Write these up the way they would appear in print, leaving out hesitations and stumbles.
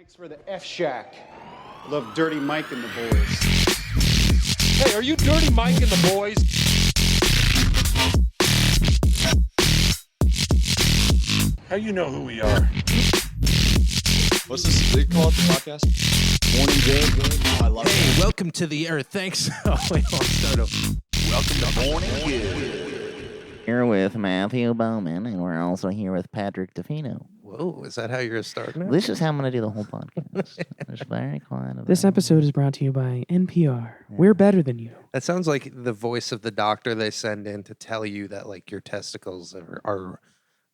Thanks for the F Shack. Love Dirty Mike and the boys. Hey, are you Dirty Mike and the boys? How you know who we are? What's this they call it, the podcast? Morning Good. Oh, I love Hey, welcome to the Earth. Thanks. Oh, wait, I'll start over. Welcome to Morning Good. Here with Matthew Bowman, and we're also here with Patrick Defino. Whoa, is that how you're starting it? This is how I'm going to do the whole podcast. It's very quiet. about This it. episode is brought to you by NPR. We're better than you. That sounds like the voice of the doctor they send in to tell you that, like, your testicles are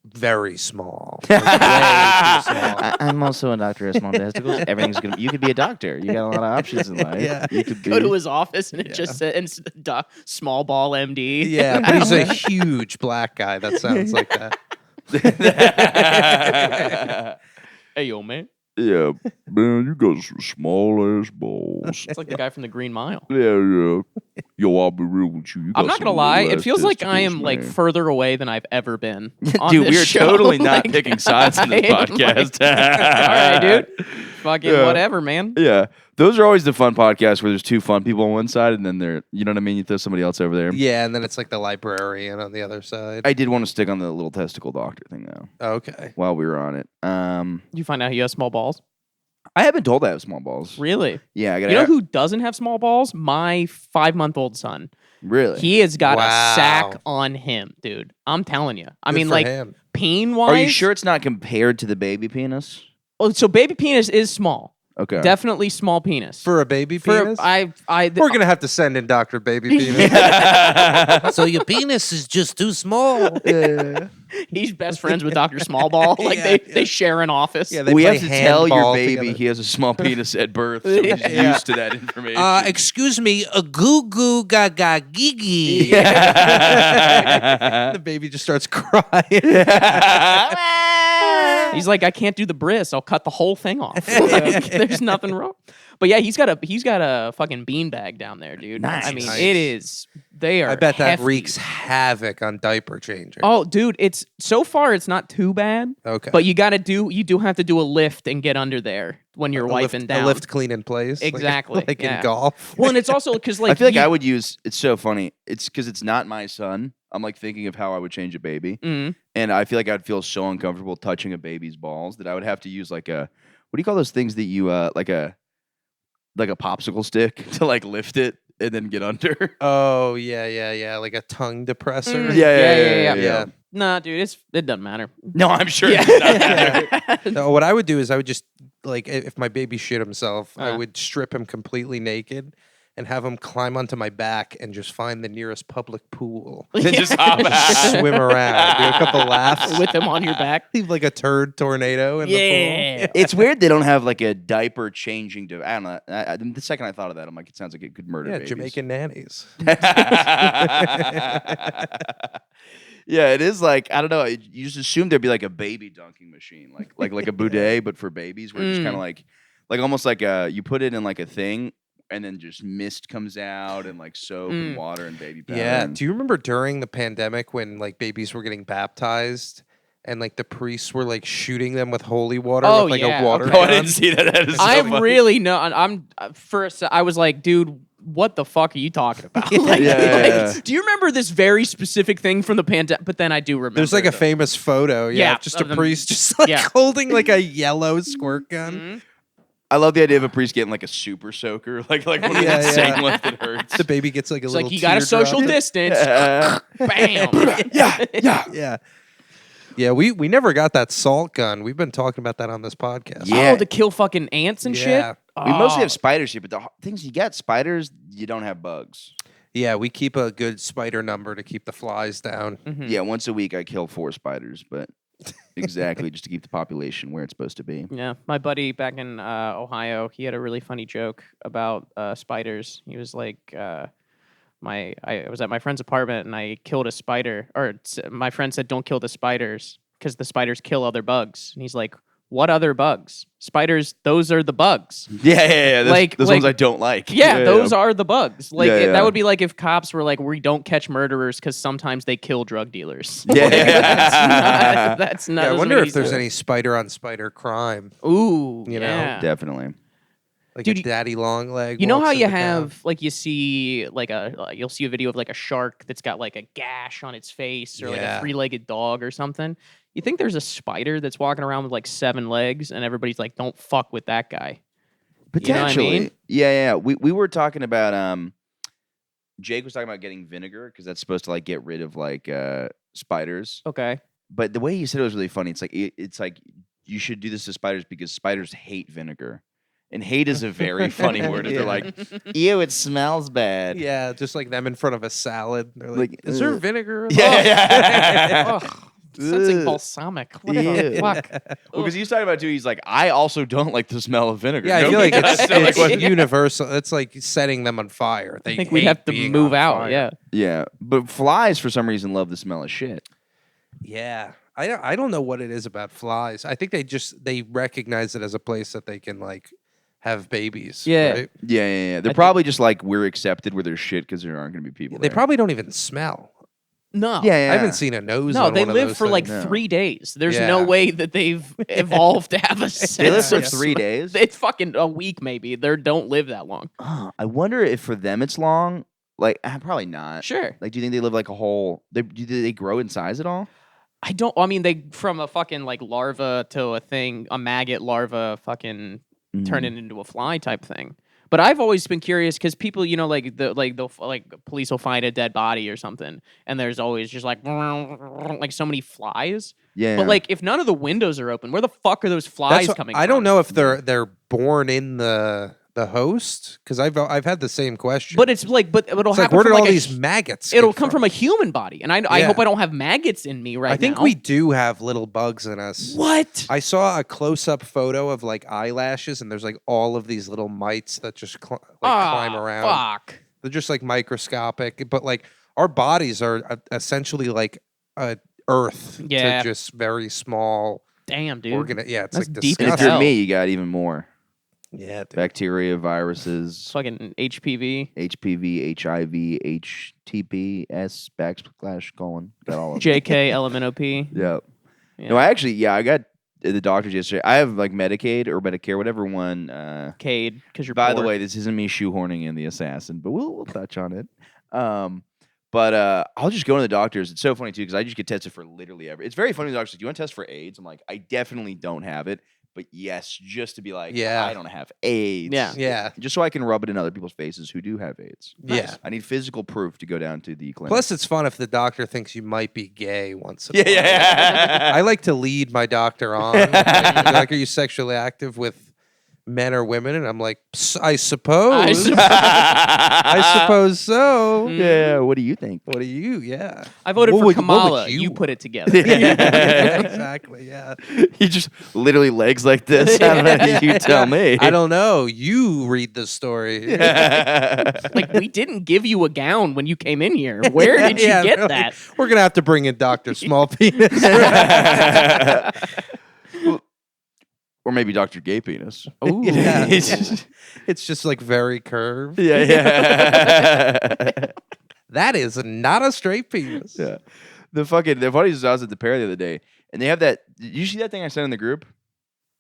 very small. Like, way too small. I'm also a doctor of small testicles. Everything's gonna. You could be a doctor. You got a lot of options in life. Yeah. You could be. Go to his office and it just says small ball MD. Yeah, but he's a huge black guy. That sounds like that. Hey, yo, man. Yeah, man, you got some small ass balls. It's like the guy from the Green Mile. Yeah. Yo, I'll be real with you. I'm not gonna lie. It feels like I am man. like further away than I've ever been. On Dude, this we are show. totally not Like, picking sides in this I am podcast. All right, dude. Fucking Yeah. whatever, man. Yeah, those are always the fun podcasts where there's two fun people on one side and then they're, you know what I mean? You throw somebody else over there. Yeah, and then it's like the librarian on the other side. I did want to stick on the little testicle doctor thing though, Okay. while we were on it. You find out he has small balls? I haven't told I have small balls. Really? Yeah, I got. You know who doesn't have small balls? My 5-month-old son. Really? He has got Wow. a sack on him, dude. I'm telling you. I Good mean, for like, him. pain-wise. Are you sure it's not compared to the baby penis? Oh, so baby penis is small. Okay. Definitely small penis. For a baby For penis? we're We're going to have to send in Dr. Baby Penis. So your penis is just too small. He's best friends with Dr. Smallball. Like they share an office. Yeah, they We play have to tell your handball baby together. he has a small penis at birth, so he's Yeah. used to that information. Excuse me, a goo goo gaga gigi. The baby just starts crying. He's like, I can't do the bris. I'll cut the whole thing off. Like, there's nothing wrong. But yeah, he's got a fucking beanbag down there, dude. Nice. I mean, Nice. it is. They are. I bet that hefty. wreaks havoc on diaper changing. Oh, dude, it's so far it's not too bad. Okay. But you do have to do a lift and get under there when you're wiping down. A lift clean in place. like- Exactly, Like, yeah. in golf. Well, and it's also because like I feel like you- I would use. It's so funny. It's because it's not my son. I'm like thinking of how I would change a baby, Mhm. and I feel like I'd feel so uncomfortable touching a baby's balls that I would have to use like a, what do you call those things that you like a popsicle stick to like lift it and then get under. Oh, yeah. Like a tongue depressor. Mm. Yeah. Yeah. Nah, dude, it doesn't matter. No, I'm sure. Yeah. It does not matter. No, what I would do is I would just, like, if my baby shit himself, I Uh. would strip him completely naked and have him climb onto my back and just find the nearest public pool. Then just hop Just out. swim around, do a couple laps. With him on your back. Leave like a turd tornado in the Yeah. It's weird they don't have like a diaper changing device. I don't know. The second I thought of that, I'm like, it sounds like it could murder pool. Yeah, babies. Jamaican nannies. Yeah, it is like, I don't know. You just assume there'd be like a baby dunking machine, like a bidet, but for babies, where it's just kind of like almost like you put it in like a thing, and then just mist comes out and like soap and water and baby powder. Yeah. and- Do you remember during the pandemic when like babies were getting baptized and like the priests were like shooting them with holy water Oh, with like yeah. a water Oh, I gun? didn't see that. That is so I'm funny. really no. I'm first. I was like, dude, what the fuck are you talking about? Like, Yeah. do you remember this very specific thing from the pandemic? But then I do remember. There's like a it, though. famous photo. Yeah. Yeah, Just a of them- priest just like yeah. holding like a yellow squirt gun. Mhm. I love the idea of a priest getting like a super soaker, like one of these Yeah, insane yeah. ones that hurts. The baby gets like a It's little like you got a teardrop. social distance. Bam. Yeah. Yeah, we never got that salt gun. We've been talking about that on this podcast. Yeah. Oh, to kill fucking ants and Yeah. shit. We mostly Oh. have spiders here, but the things you get, spiders, you don't have bugs. Yeah, we keep a good spider number to keep the flies down. Mhm. Yeah, once a week I kill 4 spiders, but exactly just to keep the population where it's supposed to be. Yeah, my buddy back in Ohio, he had a really funny joke about spiders. He was like, I was at my friend's apartment and I killed a spider. Or my friend said, "Don't kill the spiders because the spiders kill other bugs." And he's like, What other bugs? Spiders, those are the bugs. Yeah. Those ones like- I don't like. Yeah, those are the bugs. Like Yeah, yeah. that would be like if cops were like, we don't catch murderers because sometimes they kill drug dealers. Yeah. Like, that's not. Yeah, I doesn't wonder make if there's sense. any spider on spider crime, Ooh, you know, yeah. Definitely. like Dude, a daddy long leg. You know walks how you into town. have like you see like you'll see a video of like a shark that's got like a gash on its face or like Yeah. a three-legged dog or something. You think there's a spider that's walking around with like 7 legs and everybody's like, don't fuck with that guy. You know what I Potentially. mean? Yeah. We were talking about Jake was talking about getting vinegar because that's supposed to like get rid of like spiders. Okay. But the way he said it was really funny. It's like you should do this to spiders because spiders hate vinegar. And hate is a very funny word. If Yeah. they're like, ew, it smells bad. Yeah, just like them in front of a salad. They're like, Like, is there ugh. vinegar? Yeah. Ugh, sensing Ugh. balsamic. What Ew. the fuck? Well, because he's talking about too. He's like, I also don't like the smell of vinegar. Yeah, I feel Nobody like does. it's, So, like, it's what- universal. It's like setting them on fire. They I think we'd hate have to being move on out. fire. Yeah. Yeah, but flies for some reason love the smell of shit. Yeah. I don't know what it is about flies. I think they recognize it as a place that they can like have babies. Yeah. right? Yeah. They're I probably just like we're accepted where there's shit because there aren't going to be people. They there. probably don't even smell. No. Yeah. I haven't seen a nose. No, on they one of live those for like things. No. 3 days. There's Yeah. no way that they've evolved to have a sense. They live for of 3 days. It's fucking a week maybe. They don't live that long. Oh, I wonder if for them it's long. Like probably not. Sure. Like, do you think they live like a whole? Do they grow in size at all? I don't. I mean, they from a fucking like larva to a thing, a maggot larva, fucking turn it into a fly type thing. But I've always been curious because people, you know, like police will find a dead body or something, and there's always just like so many flies. Yeah. But like, if none of the windows are open, where the fuck are those flies That's what- coming? I don't from? know if they're born in the host because I've had the same question. But it's like, but it'll it's like happen where did from all like these maggots? It'll get come from a human body, and I Yeah. hope I don't have maggots in me right now. I think we do have little bugs in us. What? I saw a close-up photo of like eyelashes, and there's like all of these little mites that just climb around. Fuck. They're just like microscopic, but like our bodies are essentially like Earth Yeah. to just very small Damn, dude. Yeah, it's That's like deep as and if disgusting. you're hell. me, you got even more Yeah, dude. bacteria, viruses, Fucking HPV. HPV, HIV, HTP, S /:. Got all of them. JK, LMNOP. Yeah. Yeah. No, I got at the doctor's yesterday. I have like Medicaid or Medicare, whatever one. Cade, because you're By the poor. way, this isn't me shoehorning in the assassin, but we'll touch on it. But I'll just go to the doctors. It's so funny too because I just get tested for literally every. It's very funny. The doctor says, "Do you want to test for AIDS?" I'm like, "I definitely don't have it, but yes, just to be like, Yeah. I don't have AIDS. Yeah. Yeah. just so I can rub it in other people's faces who do have AIDS. Yeah. I need physical proof to go down to the clinic. Plus, it's fun if the doctor thinks you might be gay once in a yeah, while. yeah. I like to lead my doctor on. Like, are you sexually active with men or women? And I'm like, I suppose. I suppose so. Yeah, what do you think? What do you? Yeah. I voted What for would Kamala. you You want? put it together. Exactly. Yeah. He just literally legs like this. How about you tell me? I don't know. You read the story. Like, we didn't give you a gown when you came in here. Where did you Yeah, get really. that? We're gonna have to bring in Dr. Small Penis. Or maybe Dr. Gay Penis. Ooh. Yeah. It's It's just like very curved. yeah. That is not a straight penis. Yeah. The funniest is I was at the Pair the other day, and they have that. Did you see that thing I sent in the group?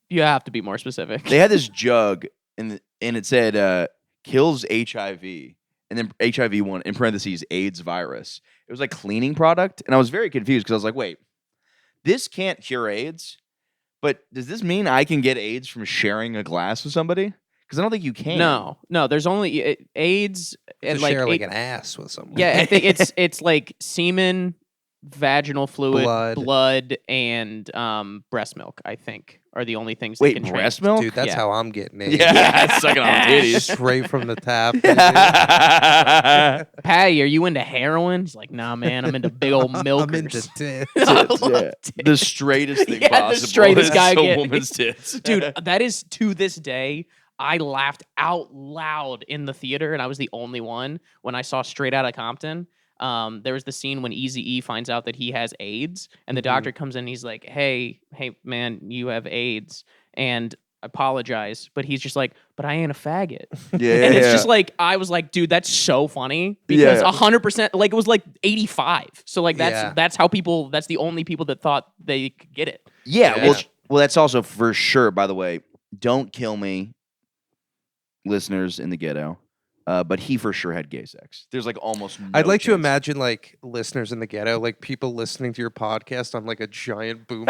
You have to be more specific. They had this jug, and it said kills HIV, and then HIV one in parentheses AIDS virus. It was like cleaning product, and I was very confused because I was like, wait, this can't cure AIDS, but does this mean I can get AIDS from sharing a glass with somebody? Because I don't think you can. No. There's only AIDS and To like, share like it- an ass with someone. yeah. I think it's like semen, vaginal fluid, Blood. blood, and breast milk. I think are the only things. Wait, that can breast trans- milk? Dude, that's Yeah. how I'm getting it. Yeah, sucking on titties. Straight from the tap. Patty, are you into heroin? He's like, nah, man. I'm into big old milkers. I'm into tits. I love Yeah. tits. The straightest thing Yeah, the possible. straightest is guy a get- woman's tits. Dude, that is to this day. I laughed out loud in the theater, and I was the only one when I saw Straight Outta Compton. there was the scene when Eazy-E finds out that he has AIDS, and the doctor comes in and he's like, hey, man, you have AIDS. And apologize, but he's just like, but I ain't a faggot. Yeah, and it's just like, I was like, dude, that's so funny because Yeah. 100%, like it was like 85. So like Yeah. that's how people, that's the only people that thought they could get it. Yeah, Yeah. well, that's also for sure. By the way, don't kill me, listeners in the ghetto. But he for sure had gay sex. There's like almost. No I'd like to chance. imagine like listeners in the ghetto, like people listening to your podcast on like a giant boom.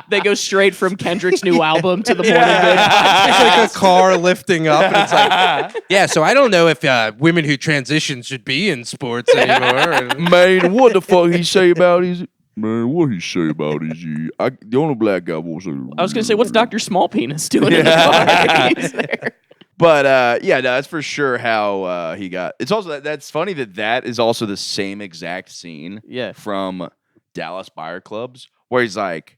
They go straight from Kendrick's new album to the Morning It's Good. like a car lifting up, and it's like, yeah. So I don't know if women who transition should be in sports anymore. And- Man, what the fuck he say about his? Man, what he say about his? The only black guy won't say. I was gonna say, what's Dr. Small Penis doing in the car? He's there. But yeah, no, that's for sure how he got. It's also that's funny that is also the same exact scene. Yeah. From Dallas Buyer Clubs where he's like,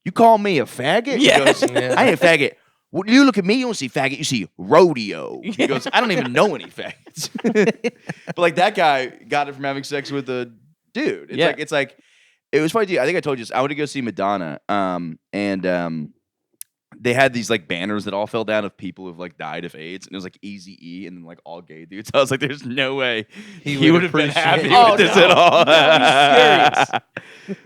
"You call me a faggot?" Yeah. He goes, I ain't a faggot. Well, you look at me, you don't see faggot, you see rodeo. He goes, I don't even know any faggots. But like that guy got it from having sex with a dude. It's like it was funny. Dude, I think I told you this. I went to go see Madonna, and they had these like banners that all fell down of people who've like died of AIDS, and it was like Eazy-E and then like all gay dudes. I was like, there's no way he would have been happy Oh, with this no. at all. No,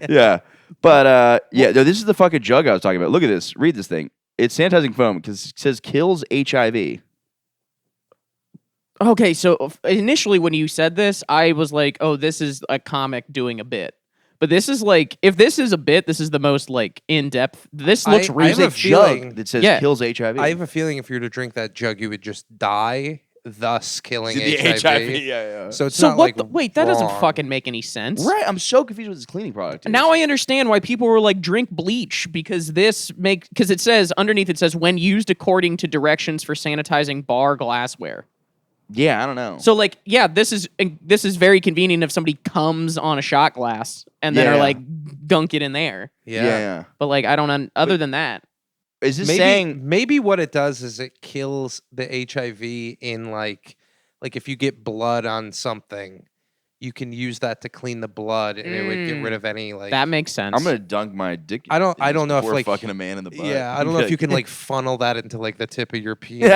he's Yeah, but yeah, no, this is the fucking jug I was talking about. Look at this. Read this thing. It's sanitizing foam because it says kills HIV. Okay, so initially when you said this, I was like, oh, this is a comic doing a bit. But this is like, if this is a bit, this is the most like in depth. This looks I real. have a There's a jug feeling- that says Yeah. kills HIV. I have a feeling if you were to drink that jug, you would just die, thus killing the HIV. yeah. So it's So not what? like Wait, that doesn't wrong. fucking make any sense. Right, I'm so confused with this cleaning product. Now I understand why people were like, drink bleach because it says underneath it says when used according to directions for sanitizing bar glassware. Yeah, I don't know. So like, yeah, this is very convenient if somebody comes on a shot glass and then Yeah. are like dunk it in there. Yeah. But like, I don't. Other than that, Is this Maybe, saying? maybe what it does is it kills the HIV in like if you get blood on something, you can use that to clean the blood and it would get rid of any like. that makes sense. I'm gonna dunk my dick. I don't know if before like fucking a man in the butt. Yeah, I don't know if you can like funnel that into like the tip of your penis.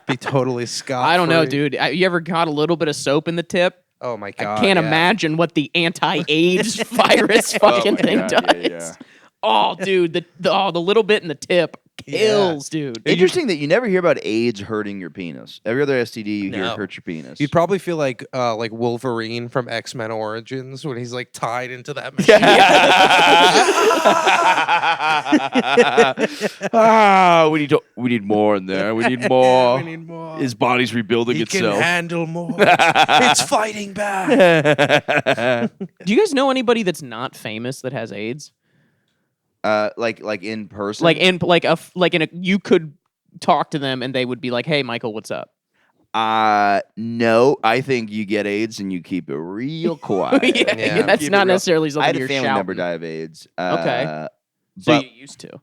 Be totally scot. I don't know, dude. You ever got a little bit of soap in the tip? Oh my god! I can't yeah. imagine what the anti-AIDS virus fucking my thing God, does. yeah. Oh, dude, the little bit in the tip kills, dude. Interesting that you never hear about AIDS hurting your penis. Every other STD you hear No. hurts your penis. You'd probably feel like Wolverine from X-Men Origins when he's like tied into that machine. We need more in there. We need more. We need more. His body's rebuilding He itself. can handle more. It's fighting back. Do you guys know anybody that's not famous that has AIDS? Like in person. Like you could talk to them and they would be like, "Hey, Michael, what's up?" No, I think you get AIDS and you keep it real quiet. Yeah. That's Keep it not real. necessarily I something had a you're family shouting. member die of AIDS. Okay. So but you used to.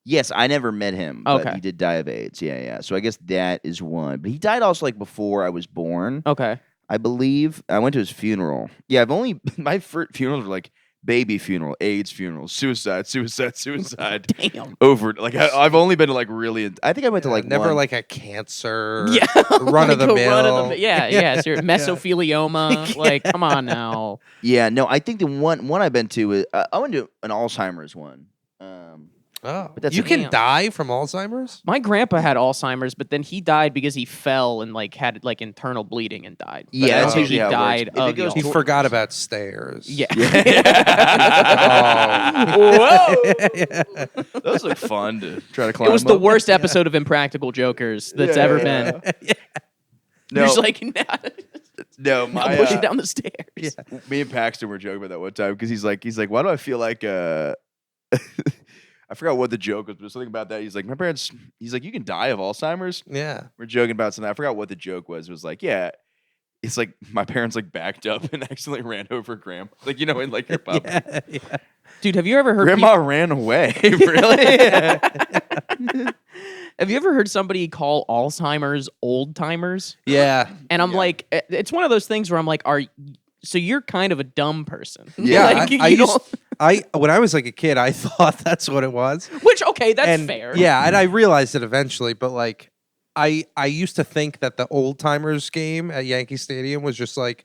yes, I never met him, but Okay. he did die of AIDS. Yeah. So I guess that is one. But he died also like before I was born. Okay. I believe I went to his funeral. Yeah, I've only my funerals were like baby funeral, AIDS funeral, suicide. Damn. Over like I've only been to like really. I think I went to like never one. like a cancer. Yeah. Run of the Like a mill. Yeah. So mesothelioma. Like, come on now. Yeah, no, I think the one I've been to is I went to an Alzheimer's one. Oh, But that's you a- can Damn. die from Alzheimer's? My grandpa had Alzheimer's, but then he died because he fell and like had like internal bleeding and died. But I Yeah, don't that's think usually he how it works. died If it of goes the He to- forgot about stairs. Yeah. Oh. Whoa! Those look fun to try to climb. It was the up. worst episode of Impractical Jokers that's ever been. No, You're just like, nah, no, I'm my pushing down the stairs. me and Paxton were joking about that one time because he's like, why do I feel like I forgot what the joke was, but it was something about that. He's like, my parents. He's like, you can die of Alzheimer's. Yeah. We're joking about something. I forgot what the joke was. It was like, yeah. It's like my parents like backed up and accidentally ran over grandma. Like, you know, in like your pub. Yeah. Dude, have you ever heard Grandma ran away. Really? Have you ever heard somebody call Alzheimer's old timers? Yeah. And I'm like, it's one of those things where I'm like, so you're kind of a dumb person. Yeah, Like, I you used, don't- when I was like a kid, I thought that's what it was. which okay, that's And fair. yeah, and I realized it eventually, but like I used to think that the old timers game at Yankee Stadium was just like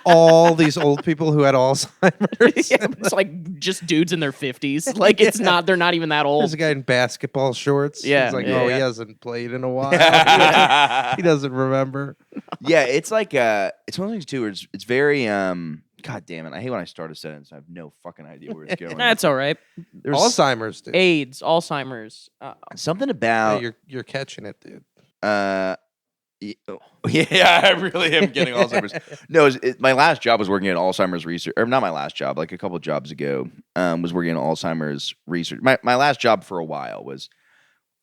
all these old people who had Alzheimer's. Yeah, it's like just dudes in their 50s. Like it's not. They're not even that There's old. a guy in basketball shorts. Yeah, He's like, yeah, oh, yeah. he hasn't played in a while. He doesn't remember. Yeah, it's like it's one of those things too where it's very God damn it! I hate when I start a sentence. I have no fucking idea where it's going. That's all right. There's Alzheimer's, dude. AIDS, Alzheimer's. something Yeah, about you're catching it, dude. yeah, I really am getting Alzheimer's. No, my last job was working at Alzheimer's research, or not my last job, like a couple jobs ago, was working in Alzheimer's research. My last job for a while was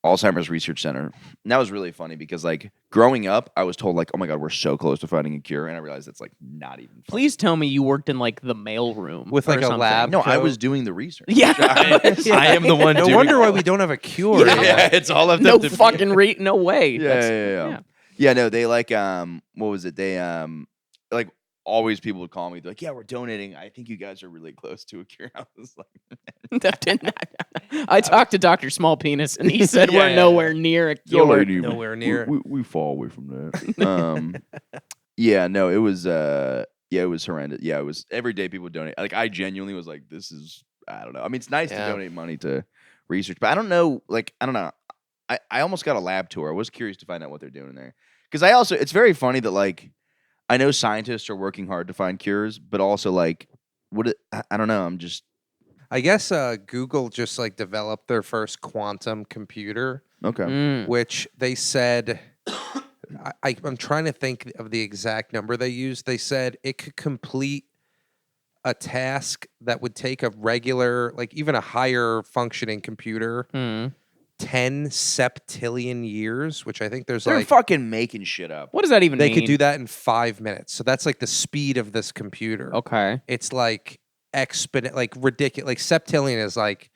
Alzheimer's Research Center. And that was really funny because, like, growing up, I was told, like, oh my God, we're so close to finding a cure. And I realized that's, like, not even funny. Please tell me you worked in like the mailroom With, or like, a something. lab? No, I So- was doing the research. Yeah. I am the one No doing wonder all why of we it. don't have a cure. Yeah, yet. it's all of No them. fucking no way. Yeah, That's- yeah. Yeah, no, they like what was it? They like always people would call me, they're like, yeah, we're donating. I think you guys are really close to a cure. I was like, That didn't. I talked to Dr. Small Penis and he said Yeah, we're yeah, nowhere near a "Y'all cure. ain't even- Nowhere near. We fall away from that. Yeah, no, it was it was horrendous. Yeah, it was every day people would donate. Like I genuinely was like, this is I don't know. I mean, it's nice to Yeah. donate money to research, but I don't know. Like I don't know. I almost got a lab tour. I was curious to find out what they're doing there. Because it's very funny that like I know scientists are working hard to find cures, but also like I don't know. I'm just I guess Google just like developed their first quantum computer, okay. Mm. which they said. I'm trying to think of the exact number they used. They said it could complete a task that would take a regular, like even a higher functioning computer, Mm. 10 septillion years, which I think there's They're like fucking making shit up. What does that even they mean? could do that in 5 minutes. So that's like the speed of this computer. Okay. It's like exponent, like ridiculous. Like septillion is like,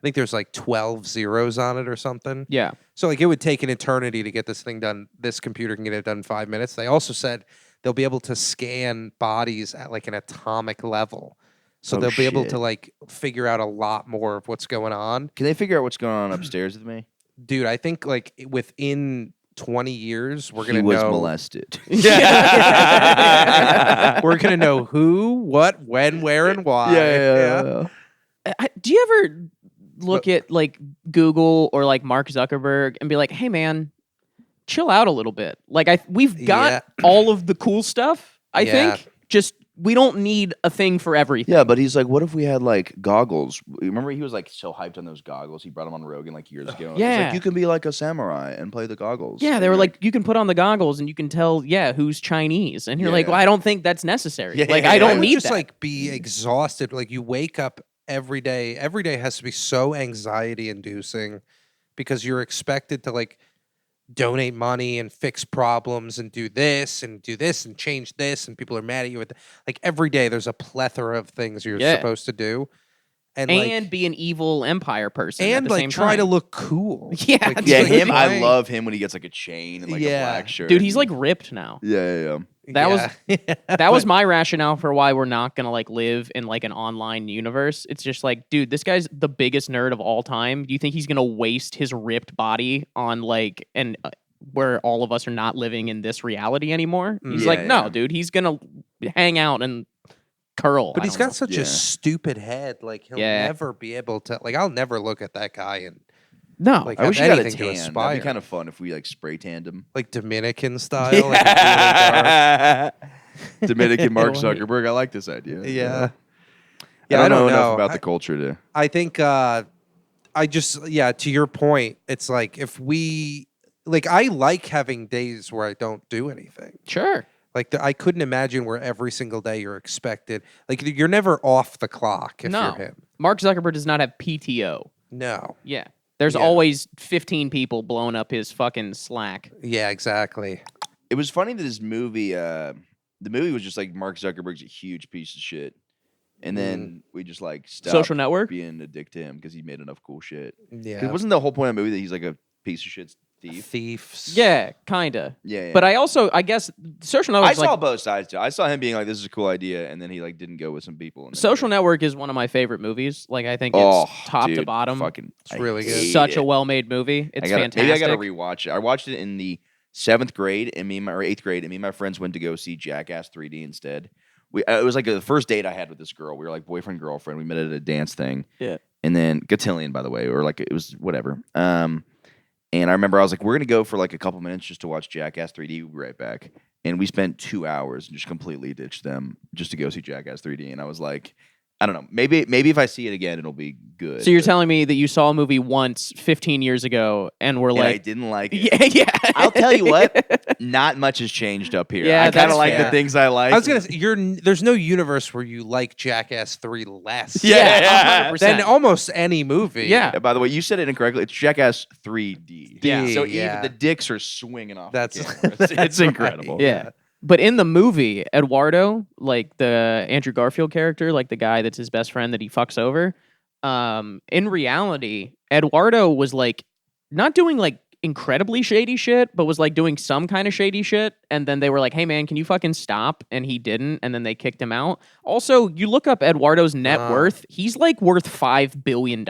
I think there's like 12 zeros on it or something. Yeah. So like it would take an eternity to get this thing done. This computer can get it done in 5 minutes. They also said they'll be able to scan bodies at like an atomic level. So Oh, they'll be able shit. to like figure out a lot more of what's going on. Can they figure out what's going on upstairs with me? Dude, I think like within 20 years we're He gonna was know molested. we're gonna know who, what, when, where, and why. Do you ever look at like Google or like Mark Zuckerberg and be like, "Hey man, chill out a little bit." Like we've got all of the cool stuff, I Yeah. think. Just we don't need a thing for everything. Yeah, but he's like, what if we had like goggles? Remember, he was like so hyped on those goggles. He brought them on Rogan like years ago. He's Yeah. like, you can be like a samurai and play the goggles. Yeah, And they were you're like, you can put on the goggles and you can tell, who's Chinese. And you're like, Yeah. well, I don't think that's necessary. Yeah, like, yeah, I yeah. don't would need just that. like be exhausted. Like you wake up every day. Every day has to be so anxiety inducing because you're expected to like donate money and fix problems and do this and change this, and people are mad at you. Like every day there's a plethora of things you're Yeah. supposed to do. and like, be an evil empire person. at and the like same try to time. look cool. Yeah, Like, dude. yeah, like, him. I trying- love him when he gets like a chain and like a Yeah. black shirt. Dude, he's like ripped now. yeah. That was- Yeah. That was my rationale for why we're not gonna like live in like an online universe. It's just like, dude, this guy's the biggest nerd of all time. Do you think he's gonna waste his ripped body on like where all of us are not living in this reality anymore? He's Yeah, like, no, yeah. dude, he's gonna hang out and curl. But I he's don't got know. such Yeah. a stupid head. Like he'll Yeah. never be able to. Like I'll never look at that guy and no. like I wish he have got a anything to tan. That'd aspire. be kind of fun if we like spray tanned him. Like Dominican style. Like, a Dominican Mark Right. Zuckerberg. I like this idea. little dark. yeah. Yeah, I don't know enough know. about the culture to. I think I just to your point, it's like if we like I like having days where I don't do anything. Sure. Like I couldn't imagine where every single day you're expected. Like you're never off the clock if No. you're him. Mark Zuckerberg does not have PTO. No. Yeah. There's Yeah. always 15 people blowing up his fucking Slack. Yeah, exactly. It was funny that his movie, the movie was just like Mark Zuckerberg's a huge piece of shit, and then we just like stopped Social Network? being a dick to him because he made enough cool shit. 'Cause Yeah. wasn't the whole point of the movie that he's like a piece of shit thief? Thieves. Yeah, kinda. Yeah, yeah. But I guess Social Network. I saw both sides too. I saw him being like, "This is a cool idea," and then he like didn't go with some people. And then Social Network is one of my favorite movies. Like I think it's Oh, top to dude, bottom. fucking, It's really good. hate Such it. a well-made movie. It's fantastic. Maybe I gotta rewatch it. I watched it in the 7th grade, and or 8th grade, and me and my friends went to go see Jackass 3D instead. It was like the first date I had with this girl. We were like boyfriend girlfriend. We met at a dance thing. Yeah. And then Cotillion, by the way, or like it was whatever. And I remember I was like, we're gonna go for like a couple minutes just to watch Jackass 3D. We'll be right back. And we spent 2 hours and just completely ditched them just to go see Jackass 3D. And I was like, I don't know. Maybe if I see it again, it'll be good. So you're but- telling me that you saw a movie once 15 years ago and were and I like, didn't like it. yeah, yeah. I'll tell you what, not much has changed up here. Yeah, I kind that's of like fair. the things I like. I was gonna say there's no universe where you like Jackass 3 less. Yeah. 100%. Than almost any movie. Yeah. By the way, you said it incorrectly. It's Jackass 3D. Yeah. So yeah. even the dicks are swinging off. That's the camera. It's that's incredible. right. Yeah. But in the movie, Eduardo, like the Andrew Garfield character, like the guy that's his best friend that he fucks over, in reality, Eduardo was like not doing like incredibly shady shit, but was like doing some kind of shady shit. And then they were like, hey man, can you fucking stop? And he didn't. And then they kicked him out. Also, you look up Eduardo's net worth, he's like worth $5 billion.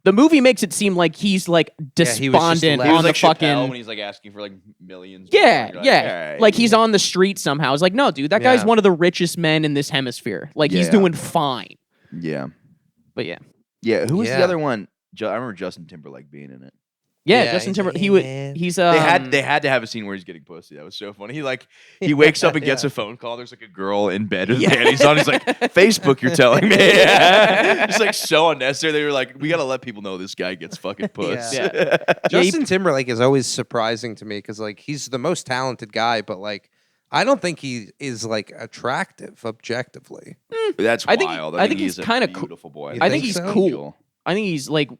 The movie makes it seem like he's like he was just despondent left. He was on like the fucking. Chappelle when he's like asking for like millions. Yeah, You're yeah. "All right." Like he's on the street somehow. It's like, no, dude, that guy's Yeah. one of the richest men in this hemisphere. Like he's Yeah. doing fine. Yeah. But yeah. Yeah. Who was the Yeah. other one? I remember Justin Timberlake being in it. Yeah, Yeah, Justin he's like, Timberlake. "Hey, He would. man." He's They had to have a scene where he's getting pussy. That was so funny. He wakes up and gets a phone call. There's like a girl in bed with panties on. He's like, Facebook, you're telling me. It's like so unnecessary. They were like, we gotta let people know this guy gets fucking puss. Yeah. Justin Yeah, Timberlake is always surprising to me because like he's the most talented guy, but like I don't think he is like attractive objectively. That's I think- wild. I think he's a kinda beautiful boy. You I think think he's so? cool. I think he's like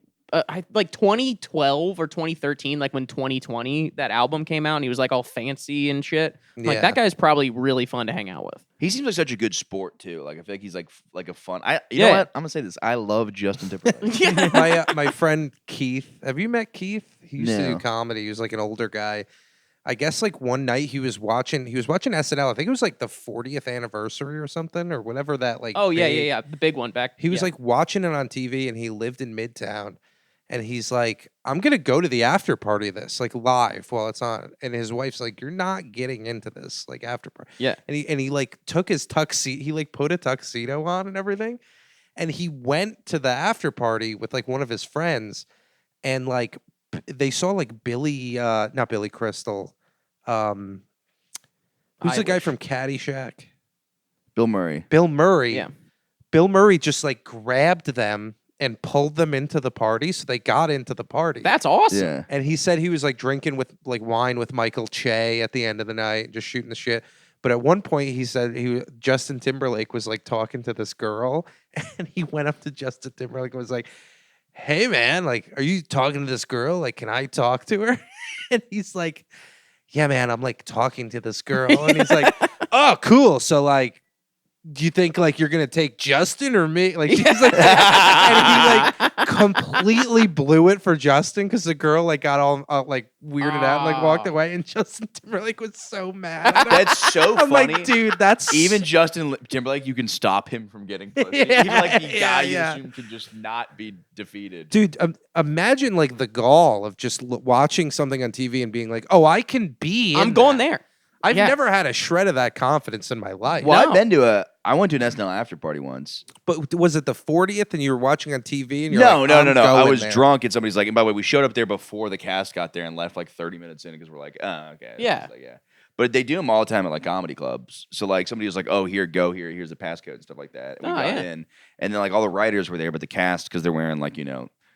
2012 or 2013, like when 2020 that album came out, and he was like all fancy and shit. I'm Like Yeah. that guy's probably really fun to hang out with. He seems like such a good sport too. Like I feel like he's like a fun. You Yeah. know what? I'm gonna say this. I love Justin Timberlake. My friend Keith. Have you met Keith? He used to do No. comedy. He was like an older guy. I guess like one night he was watching SNL. I think it was like the 40th anniversary or something or whatever that like. Oh yeah, big- yeah, yeah. The big one back. He was yeah. like watching it on TV and he lived in Midtown. And he's like, I'm gonna go to the after party of this, like live while it's on. And his wife's like, you're not getting into this, like after party. Yeah. And he like took his tuxedo, he like put a tuxedo on and everything. And he went to the after party with like one of his friends, and like they saw like not Billy Crystal. Who's the guy Irish. from Caddyshack? Bill Murray. Bill Murray. Yeah. Bill Murray just like grabbed them and pulled them into the party, so they got into the party. That's awesome. Yeah. And he said he was like drinking with like wine with Michael Che at the end of the night, just shooting the shit. But at one point, he said Justin Timberlake was like talking to this girl, and he went up to Justin Timberlake and was like, "Hey man, like, are you talking to this girl? Like, can I talk to her?" And he's like, "Yeah, man, I'm like talking to this girl." And he's like, "Oh, cool. So like, do you think like you're gonna take Justin or me?" Like he's like, and he like completely blew it for Justin because the girl like got all like weirded out and like walked Aw. away, and Justin Timberlake was so mad. at him. That's so I'm funny. like, dude, that's Even Justin Timberlake, you can stop him from getting pussy. Yeah, Even like the guy you yeah. assume can just not be defeated. dude. Imagine like the gall of just watching something on TV and being like, "Oh, I can be." I'm in going that." there. I've Yeah. never had a shred of that confidence in my life. Well, No. I went to an SNL after party once. But was it the 40th and you were watching on TV and you're No, like, no, "I'm no, no. I going was there." drunk and somebody's like, and by the way, we showed up there before the cast got there and left like 30 minutes in because we're like, oh, okay. Yeah. It's like, yeah. But they do them all the time at like comedy clubs. So like somebody was like, oh, here, go here. Here's the passcode and stuff like that. And we Oh, got yeah. in. And then like all the writers were there, but the cast, because they're wearing like,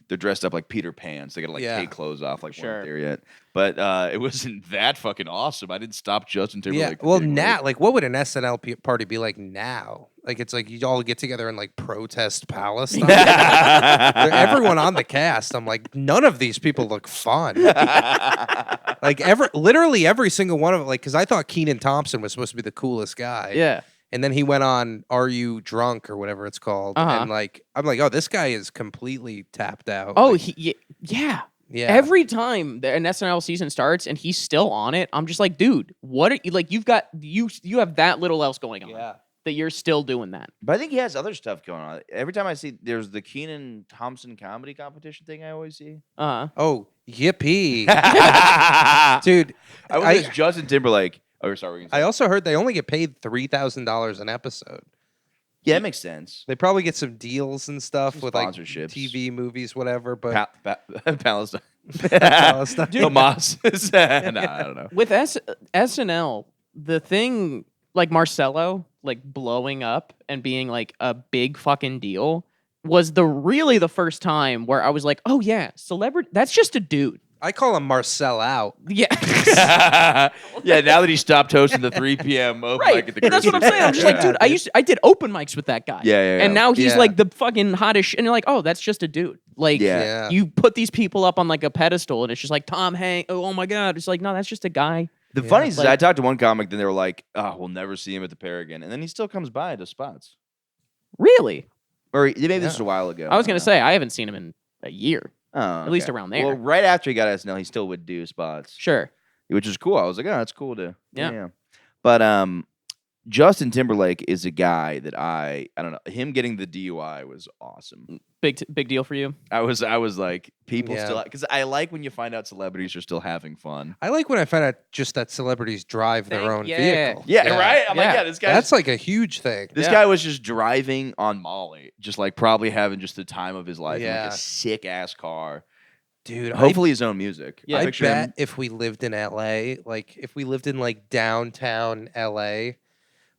they're dressed up like Peter Pan. So they got to like Yeah. take clothes off like Sure. weren't there yet. But it wasn't that fucking awesome. I didn't stop Justin Timberlake. Yeah. from Well, getting now, laid. like, what would an SNL party be like now? Like, it's like you all get together and like protest Palestine. Everyone on the cast, I'm like, none of these people look fun. Like, literally every single one of them. Like, because I thought Kenan Thompson was supposed to be the coolest guy. Yeah. And then he went on Are You Drunk or whatever it's called. And like I'm like, oh, this guy is completely tapped out. Oh, Like, yeah. yeah. Every time an SNL season starts and he's still on it, I'm just like, dude, what are you like? You have that little else going on. Yeah. That you're still doing that. But I think he has other stuff going on. Every time I see, there's the Keenan Thompson comedy competition thing I always see. Oh, yippee. Dude, Dude, I was just Justin Timberlake. Oh, sorry. I also heard they only get paid $3,000 an episode. Yeah, that makes sense. They probably get some deals and stuff Some with like sponsorships. TV, movies, whatever. But Palestine. Palestine. Hamas. No, I don't know. With SNL, the thing like Marcello like blowing up and being like a big fucking deal was really the first time where I was like, oh yeah, celebrity. That's just a dude. I call him Marcel out. Yeah. Yeah, now that he stopped hosting the 3 p.m. open Right. mic at the And that's what I'm Christmas- saying. I'm just like, dude, I did open mics with that guy. Yeah. And now he's Yeah. like the fucking hottest and you're like, oh, that's just a dude. Like Yeah. you put these people up on like a pedestal and it's just like Tom Hanks. Oh my God. It's like, no, that's just a guy. The funny is, Like- I talked to one comic, then they were like, "Oh, we'll never see him at the Pair again," and then he still comes by to spots. Really? Or maybe this was a while ago. I was gonna say I haven't seen him in a year. Oh, At least okay. around there. Well, right after he got SNL, he still would do spots, Sure. which is cool. I was like, "Oh, that's cool to Yeah. But Justin Timberlake is a guy that I don't know. Him getting the DUI was awesome. Big deal for you. I was like, people Yeah. still, because I like when you find out celebrities are still having fun. I like when I find out just that celebrities drive their own vehicle. Yeah, right. I'm like, Yeah. yeah, this guy. That's like a huge thing. This guy was just driving on Molly, just like probably having just the time of his life in Yeah. like a sick ass car. Dude, Hopefully his own music. Yeah. I I picture bet him. if we lived in LA, like if we lived in like downtown LA,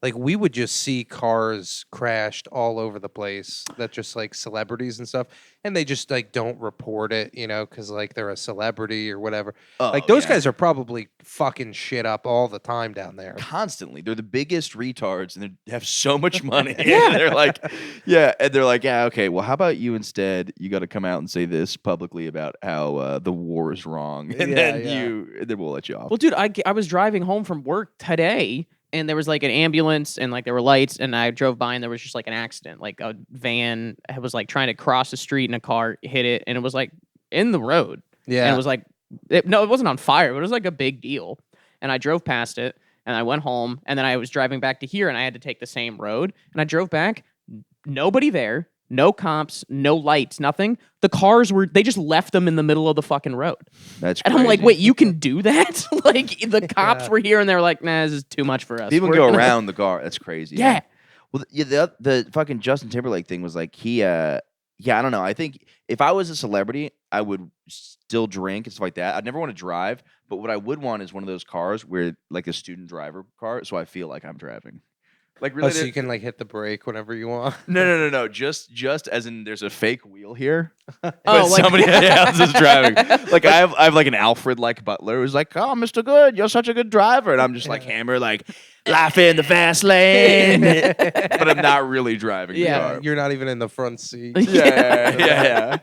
like we would just see cars crashed all over the place that just like celebrities and stuff, and they just like don't report it, you know, because like they're a celebrity or whatever. Like those guys are probably fucking shit up all the time down there. Constantly. They're the biggest retards and they have so much money. Yeah. And they're like, yeah, okay, well, how about you instead? You got to come out and say this publicly about how the war is wrong. And then we'll let you off. Well, dude, I was driving home from work today and there was like an ambulance and like there were lights and I drove by and there was just like an accident. Like a van was like trying to cross the street and a car hit it and it was like in the road. Yeah, And it was like, no, it wasn't on fire, but it was like a big deal. And I drove past it and I went home and then I was driving back to here and I had to take the same road. And I drove back, nobody there, no cops, no lights, nothing. The cars they just left them in the middle of the fucking road. That's And I'm like, crazy. wait, you can do that? Like the cops were here and they're like, nah, this is too much for us. People We're go gonna- around the car. That's crazy. Yeah. Well, the fucking Justin Timberlake thing was like I don't know. I think if I was a celebrity, I would still drink and stuff like that. I'd never want to drive, but what I would want is one of those cars where like a student driver car, so I feel like I'm driving. Like really, so you can like hit the brake whenever you want. no. Just as in, there's a fake wheel here, but like- somebody else is driving. Like I have like an Alfred like butler who's like, "Oh, Mr. Good, you're such a good driver," and I'm just like hammer like, "Life in the fast lane," but I'm not really driving the car. You're not even in the front seat. Yeah.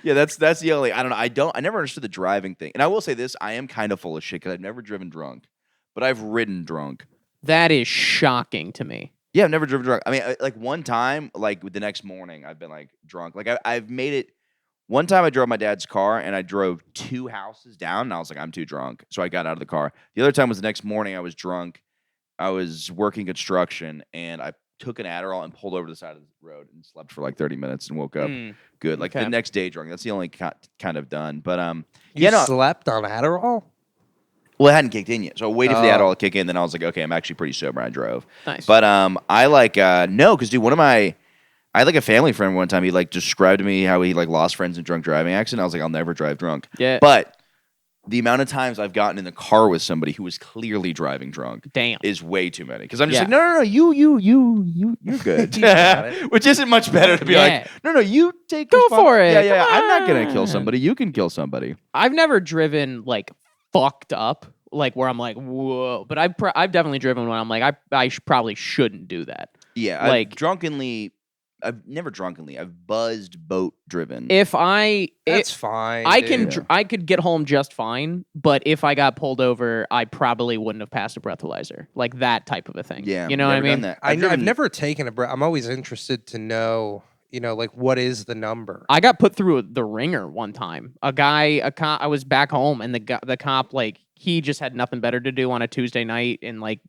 Yeah, that's the only. I don't know. I never understood the driving thing. And I will say this: I am kind of full of shit because I've never driven drunk, but I've ridden drunk. That is shocking to me. Yeah, I've never driven drunk. I mean, like one time, like the next morning, I've been like drunk. Like I've made it. One time, I drove my dad's car and I drove 2 houses down, and I was like, I'm too drunk, so I got out of the car. The other time was the next morning. I was drunk. I was working construction, and I took an Adderall and pulled over to the side of the road and slept for like 30 minutes and woke up good. Like Okay. the next day drunk. That's the only kind of done. But You slept on Adderall? well, it hadn't kicked in yet, so I waited for the Oh. Adderall to kick in. Then I was like, okay, I'm actually pretty sober. I drove. Nice. But I like no, because dude, I had like a family friend one time. He like described to me how he like lost friends in drunk driving accident. I was like, I'll never drive drunk. Yeah. But the amount of times I've gotten in the car with somebody who was clearly driving drunk Damn. is way too many. Because I'm just Yeah. like, no, you're good. You got it. Which isn't much better to be Yeah. like, no, you take Go for it. Yeah. Come I'm not gonna kill on. somebody. You can kill somebody. I've never driven like fucked up, like where I'm like, whoa. But I've definitely driven when I'm like, I probably shouldn't do that. Yeah, Like- drunkenly. I've never drunkenly. I've buzzed boat driven. That's fine. I dude. can I could get home just fine, but if I got pulled over, I probably wouldn't have passed a breathalyzer, like that type of a thing. Yeah, you know what I never done mean. that. I've never taken a breath. I'm always interested to know, like what is the number? I got put through the ringer one time. A cop. I was back home, and the cop, like, he just had nothing better to do on a Tuesday night in like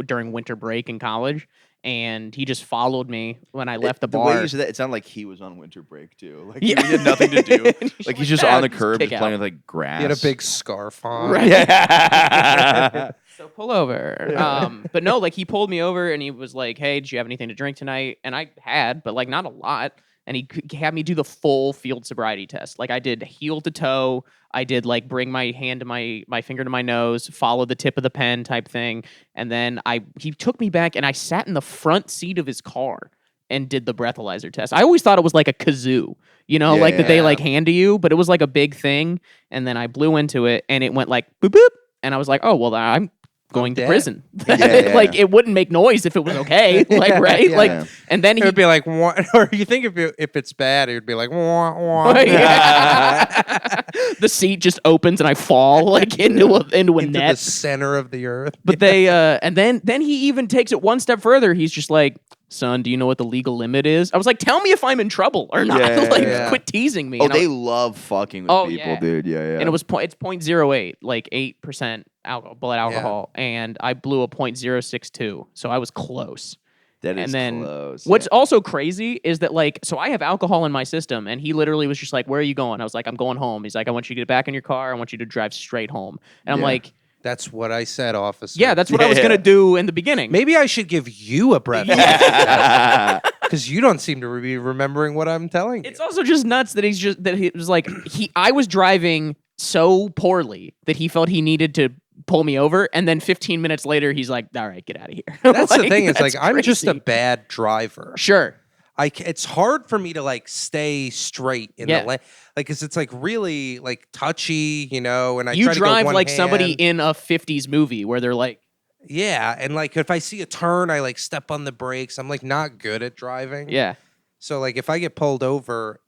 during winter break in college, and he just followed me when I left the The bar. way you said that, it sounded like he was on winter break too. Like Yeah. he had nothing to do. He's Like he's like, just "Ah, on the just curb, kick just playing out." with like grass. He had a big scarf on. Right. Yeah. So pull over. But no, like he pulled me over and he was like, "Hey, did you have anything to drink tonight?" And I had, but like not a lot. And he had me do the full field sobriety test. Like I did heel to toe. I did like bring my hand to my finger to my nose, follow the tip of the pen type thing. And then he took me back and I sat in the front seat of his car and did the breathalyzer test. I always thought it was like a kazoo, like that they like hand to you, but it was like a big thing. And then I blew into it and it went like boop boop. And I was like, oh, well, I'm going to dead. prison. Yeah. Like it wouldn't make noise if it was okay. Like, right? Yeah. Like, and then It he would be like, wah, or you think if it's bad, it would be like, wah, wah. Yeah. The seat just opens and I fall like into a into the net. center of the earth. But they and then he even takes it one step further. He's just like, "Son, do you know what the legal limit is?" I was like, "Tell me if I'm in trouble or not." Yeah, Like, yeah. quit teasing me. Oh, And I they was- love fucking with Oh, people, yeah. dude. Yeah, yeah. and it was it's 0.08, like 8% alcohol, blood alcohol, and I blew a 0.062, so I was close. that is and then close. What's yeah. also crazy is that, like, so I have alcohol in my system, and he literally was just like, "Where are you going?" I was like, "I'm going home." He's like, "I want you to get back in your car. I want you to drive straight home." And I'm Yeah. like, That's what I said, officer. "Yeah, that's what I was Yeah. gonna do in the beginning." Maybe I should give you a breath Yeah. because you don't seem to be remembering what I'm telling you. It's also just nuts that he was like I was driving so poorly that he felt he needed to pull me over, and then 15 minutes later he's like, "All right, get out of here." That's the thing. It's that's like I'm just a crazy. bad driver. Sure. It's hard for me to like stay straight in Yeah. the lane, like, cause it's like really like touchy, and I You try to go drive one like somebody hand. in a 50s movie where they're like, Yeah, and like if I see a turn, I like step on the brakes. I'm like not good at driving. yeah. So like if I get pulled over,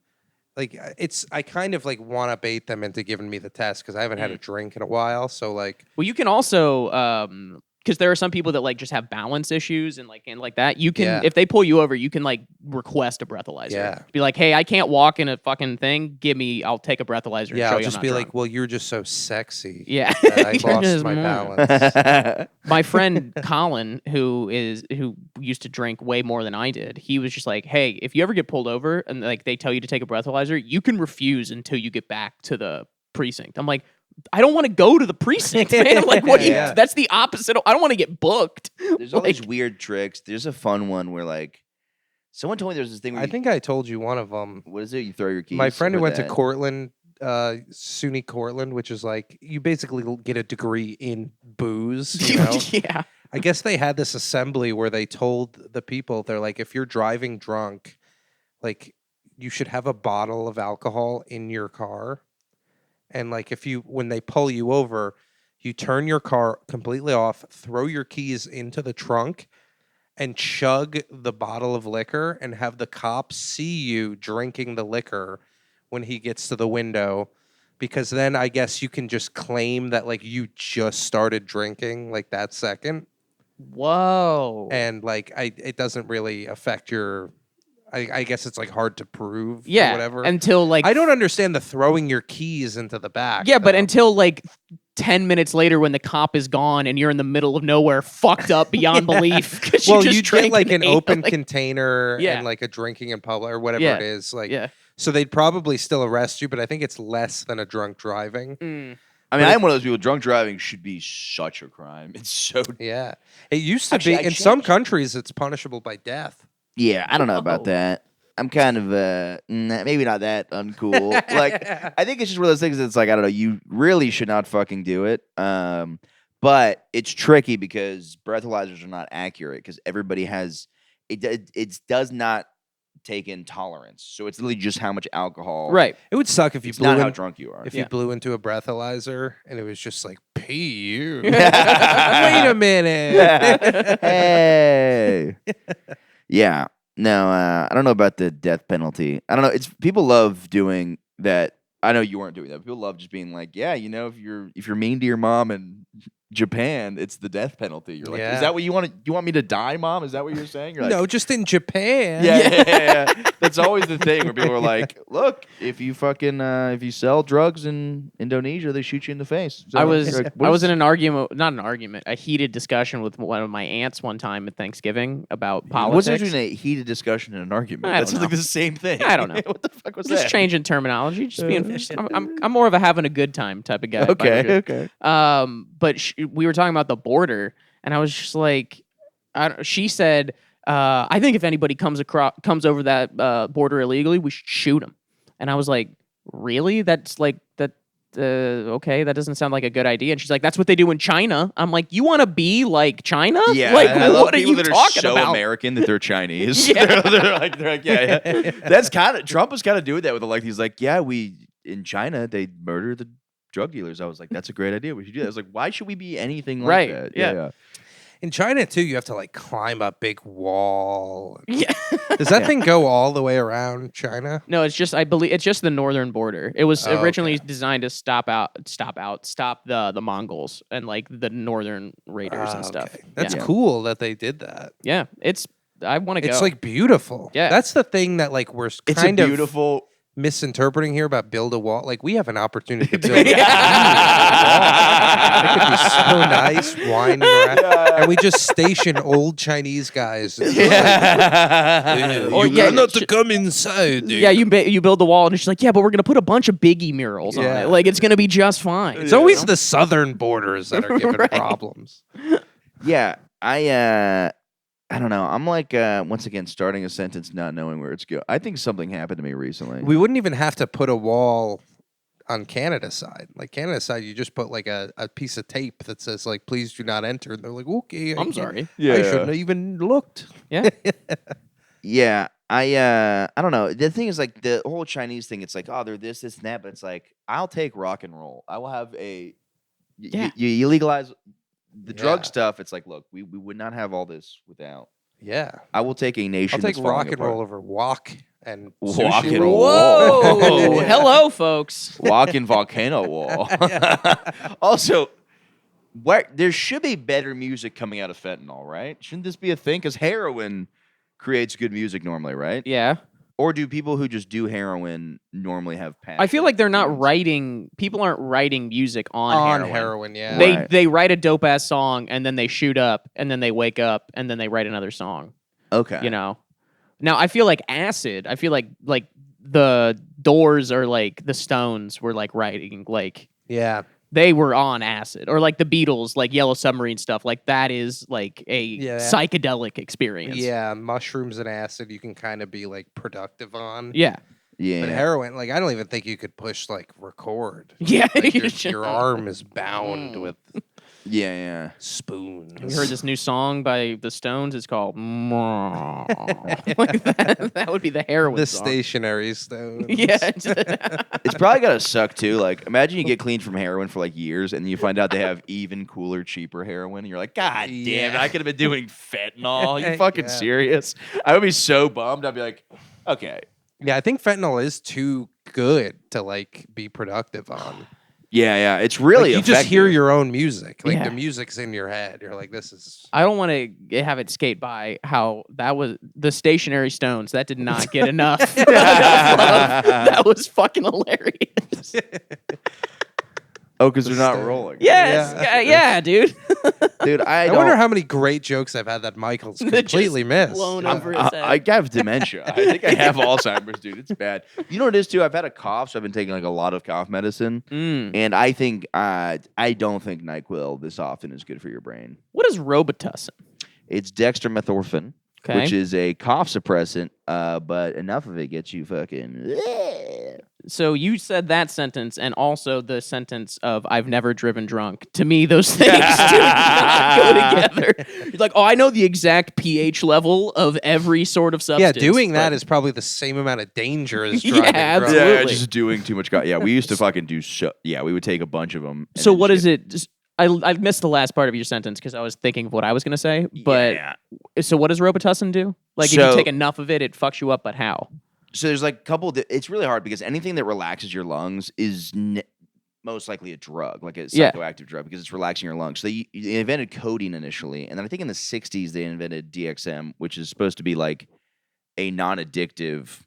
like I kind of like want to bait them into giving me the test because I haven't had a drink in a while. So like Well, you can also because there are some people that like just have balance issues and like that. You can Yeah. if they pull you over, you can like request a breathalyzer. Yeah. Be like, "Hey, I can't walk in a fucking thing. I'll take a breathalyzer." And yeah, show I'll you just I'm be not like, drunk." well, you're just so sexy. Yeah. that I You're lost just my more. balance. My friend Colin, who used to drink way more than I did, he was just like, "Hey, if you ever get pulled over and like they tell you to take a breathalyzer, you can refuse until you get back to the precinct." I'm like, "I don't want to go to the precinct, man." I'm like, "What? Yeah. That's the opposite. I don't want to get booked." There's all these Like- weird tricks. There's a fun one where like someone told me there's this thing where I think I told you one of them. what is it? You throw your keys. My friend who I've went heard to that. Cortland, SUNY Cortland, which is like you basically get a degree in booze. Yeah. I guess they had this assembly where they told the people, they're like, if you're driving drunk, like you should have a bottle of alcohol in your car. And like when they pull you over, you turn your car completely off, throw your keys into the trunk, and chug the bottle of liquor and have the cop see you drinking the liquor when he gets to the window. Because then I guess you can just claim that like you just started drinking like that second. Whoa. And like it doesn't really affect your I guess it's like hard to prove yeah. or whatever. Until like I don't understand the throwing your keys into the back. yeah, but though. until like 10 minutes later when the cop is gone and you're in the middle of nowhere fucked up beyond belief. 'Cause well, just you drank get like and an ate, open like- container Yeah. and like a drinking in public or whatever Yeah. it is. Like Yeah. so they'd probably still arrest you, but I think it's less than a drunk driving. Mm. I mean, But I'm one of those people. Drunk driving should be such a crime. It's so. Yeah. It used to Actually, be I in some changed- countries it's punishable by death. Yeah, I don't know about Whoa. that. I'm kind of maybe not that uncool. Like, I think it's just one of those things that's like, I don't know, you really should not fucking do it. But it's tricky because breathalyzers are not accurate because everybody has it does not take in tolerance. So it's literally just how much alcohol. Right. It would suck if you It's blew not how in, drunk you are. if Yeah. you blew into a breathalyzer and it was just like PU. Wait Wait a minute. Hey. Yeah. No, I don't know about the death penalty. I don't know. It's people love doing that. I know you weren't doing that. People love just being like, yeah, if you're mean to your mom in Japan, it's the death penalty. You're like, Yeah. is that what you want? You want me to die, mom? Is that what you're saying? You're like, No, just in Japan. yeah. That's always the thing where people are like, look, if you sell drugs in Indonesia, they shoot you in the face. So I was you're like, I was in an argument, not an argument, a heated discussion with one of my aunts one time at Thanksgiving about politics. What's between a heated discussion and an argument? I That's don't like know. the same thing. I don't know. What the fuck was Just that? changing terminology, just being. I'm more of a having a good time type of guy. Okay. But we were talking about the border, and I was just like, she said, I think if anybody comes over that border illegally, we should shoot them. And I was like, really? That's like that. Okay, that doesn't sound like a good idea. And she's like, that's what they do in China. I'm like, you want to be like China? Yeah, like I love what are people you that are talking so about? American that they're Chinese. Yeah. they're like, yeah. That's kind of Trump was kind of doing that with he's like, yeah, we in China they murder the drug dealers. I was like, that's a great idea. We should do that. I was like, why should we be anything like Right, that? yeah. In China too, you have to like climb a big wall. Yeah. Does that thing go all the way around China? No, it's just I believe it's just the northern border. It was Oh, originally okay. designed to stop the Mongols and like the northern raiders and stuff. Okay. That's yeah. cool that they did that. Yeah, I want to go. It's like beautiful. Yeah. That's the thing that like we're It's kind a of beautiful. misinterpreting here about build a wall. Like we have an opportunity to build a wall. It could be so nice, winding around, and we just station old Chinese guys. And Or you yeah, are not to come inside. Dude. Yeah, you build the wall, and it's like, yeah, but we're gonna put a bunch of Biggie murals on Yeah. it. Like it's gonna be just fine. It's always the southern borders that are giving Right. problems. Yeah, I don't know. I'm like once again starting a sentence, not knowing where it's going. I think something happened to me recently. We wouldn't even have to put a wall on Canada's side. Like Canada's side, you just put like a piece of tape that says like, "Please do not enter." And they're like, "Okay, I'm sorry. I shouldn't have even looked." Yeah. Yeah, I don't know. The thing is like the whole Chinese thing. It's like, oh, they're this, and that. But it's like, I'll take rock and roll. I will have a. Yeah. You legalize the drug Yeah. stuff. It's like, look, we would not have all this without. Yeah, I will take a nation. I'll take that's falling rock and apart. roll over walk and Walk sushi and roll. Whoa! Yeah. Hello, folks. Walking volcano wall. Also, there should be better music coming out of fentanyl, right? Shouldn't this be a thing? Because heroin creates good music normally, right? Yeah, Or do people who just do heroin normally have passion? I feel like they're not feelings? writing. People aren't writing music on heroin. Yeah. They write a dope ass song and then they shoot up and then they wake up and then they write another song. Okay. You know. Now I feel like acid. I feel like the Doors or like the Stones were like writing like yeah. they were on acid, or like the Beatles, like Yellow Submarine stuff. Like that is like a Yeah. psychedelic experience. Yeah, mushrooms and acid you can kind of be like productive on. Yeah. Yeah. But heroin, like I don't even think you could push like record. Yeah. Like, you your arm is bound with Yeah. spoons. Have you heard this new song by the Stones? It's called like that would be the heroin The song. stationary stones. Yeah. It's probably gotta suck too. Like, imagine you get clean from heroin for like years, and you find out they have even cooler, cheaper heroin, and you're like, God damn it, Yeah. I could have been doing fentanyl. You fucking Yeah. serious? I would be so bummed. I'd be like, okay, Yeah, I think fentanyl is too good to like be productive on. yeah. It's really Like, you just hear effective. your own music. Like Yeah. the music's in your head. You're like, this is I don't want to have it skate by how that was the Stationary Stones. That did not get enough. That was fucking hilarious. Oh, because they're not Stone. rolling. Yes. Yeah, dude. dude. I don't, wonder how many great jokes I've had that Michael's Just completely missed. blown Yeah. over his head. I have dementia. I think I have Alzheimer's, dude. It's bad. You know what it is too? I've had a cough, so I've been taking like a lot of cough medicine, Mm. and I think I don't think NyQuil this often is good for your brain. What is Robitussin? It's dextromethorphan, Okay. which is a cough suppressant, but enough of it gets you fucking. So you said that sentence and also the sentence of I've never driven drunk. To me, those things do not go together. You're like, oh, I know the exact pH level of every sort of Yeah, substance. doing that but- is probably the same amount of danger as Yeah, driving drunk. absolutely. Yeah, just doing too much. Yeah, we used to fucking do. Yeah, we would take a bunch of them. So what is it? I missed the last part of your sentence because I was thinking of what I was going to say. But so what does Robitussin do? Like if you take enough of it, it fucks you up. But how? So there's like a couple. It's really hard because anything that relaxes your lungs is most likely a drug, like a psychoactive drug, because it's relaxing your lungs. So they invented codeine initially, and then I think in the '60s they invented DXM, which is supposed to be like a non-addictive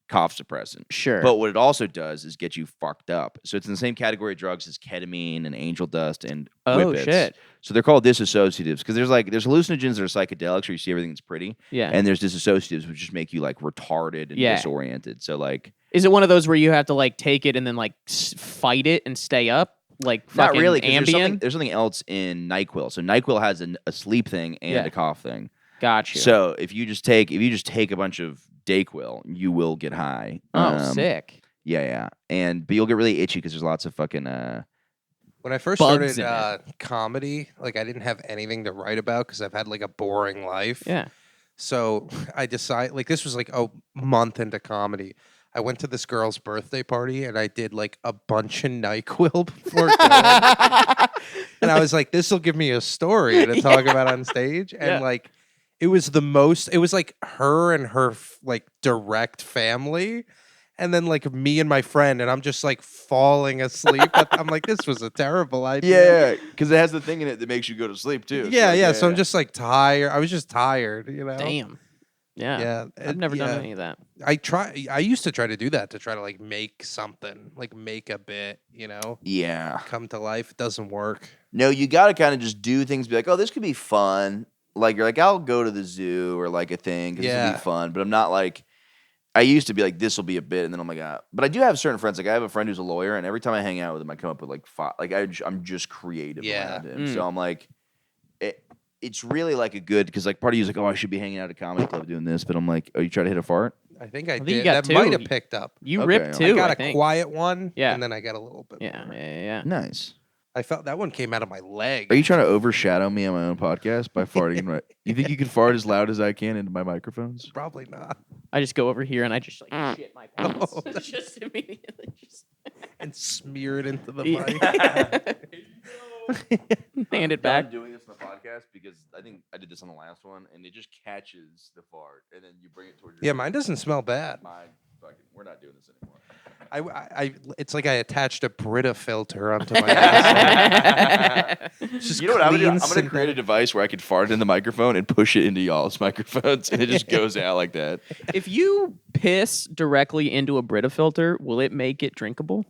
cough suppressant. Sure. But what it also does is get you fucked up. So it's in the same category of drugs as ketamine and angel dust and whippets. Shit. So they're called disassociatives because there's hallucinogens that are psychedelics where you see everything that's pretty. Yeah. And there's disassociatives which just make you like retarded and disoriented. So like, is it one of those where you have to like take it and then like fight it and stay up? Like not really. Ambien? There's something else in NyQuil. So NyQuil has a sleep thing and a cough thing. Gotcha. So if you just take a bunch of Dayquil, you will get high. Oh, sick. Yeah. But you'll get really itchy because there's lots of fucking. When I first bugs started comedy, like I didn't have anything to write about because I've had like a boring life. Yeah. So I decided, like this was like a month into comedy. I went to this girl's birthday party and I did like a bunch of NyQuil before going. And I was like, this will give me a story to talk about on stage. And like, it was like her and her like direct family. And then like me and my friend, and I'm just like falling asleep. I'm like, this was a terrible idea. Yeah, because it has the thing in it that makes you go to sleep too. Yeah. So I'm just like tired. I was just tired, you know? Damn. Yeah. Yeah. I've never done any of that. I used to try to do that, to try to like make something, like make a bit, you know? Yeah. Come to life. It doesn't work. No, you got to kind of just do things, be like, oh, this could be fun. Like, you're like, I'll go to the zoo or like a thing because this will be fun. But I'm not like, I used to be like, this will be a bit. And then I'm like, but I do have certain friends. Like, I have a friend who's a lawyer. And every time I hang out with him, I come up with like five. Like, I'm just creative around him. So I'm like, it's really like a good, because like part of you's like, oh, I should be hanging out at a comedy club doing this. But I'm like, oh, you try to hit a fart? I think I think did. you got That might two. have picked up. You Okay, ripped okay. two. I got a think. quiet one. Yeah. And then I got a little bit more. Yeah. Nice. I felt that one came out of my leg. Are you trying to overshadow me on my own podcast by farting? Right? You think you can fart as loud as I can into my microphones? Probably not. I just go over here and I just like shit my pants. Oh. Just immediately. And smear it into the mic. Hand it back. I'm doing this on the podcast because I think I did this on the last one, and it just catches the fart, and then you bring it towards your Yeah, mine doesn't smell bad. We're not doing this anymore. It's like I attached a Brita filter onto my asshole. Just You know what I'm gonna do? clean I'm gonna create a device where I could fart in the microphone and push it into y'all's microphones, and it just goes out like that. If you piss directly into a Brita filter, will it make it drinkable?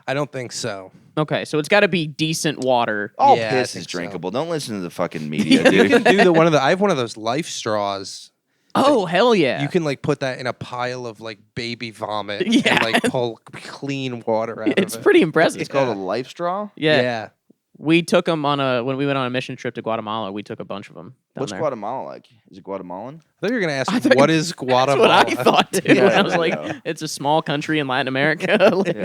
I don't think so. Okay, so it's got to be decent water. All Yeah, I piss think is so. drinkable. Don't listen to the fucking media, You dude. can do I have one of those life straws. Oh, hell yeah. You can like put that in a pile of like baby vomit Yeah. and like pull clean water out It's of it. pretty impressive. It's called a life straw. Yeah. We took them when we went on a mission trip to Guatemala. We took a bunch of them. What's there. Guatemala like? Is it Guatemalan? I thought you were gonna ask thought- what is That's Guatemala. what I thought too. Yeah, I was I like, know. it's a small country in Latin America. Like,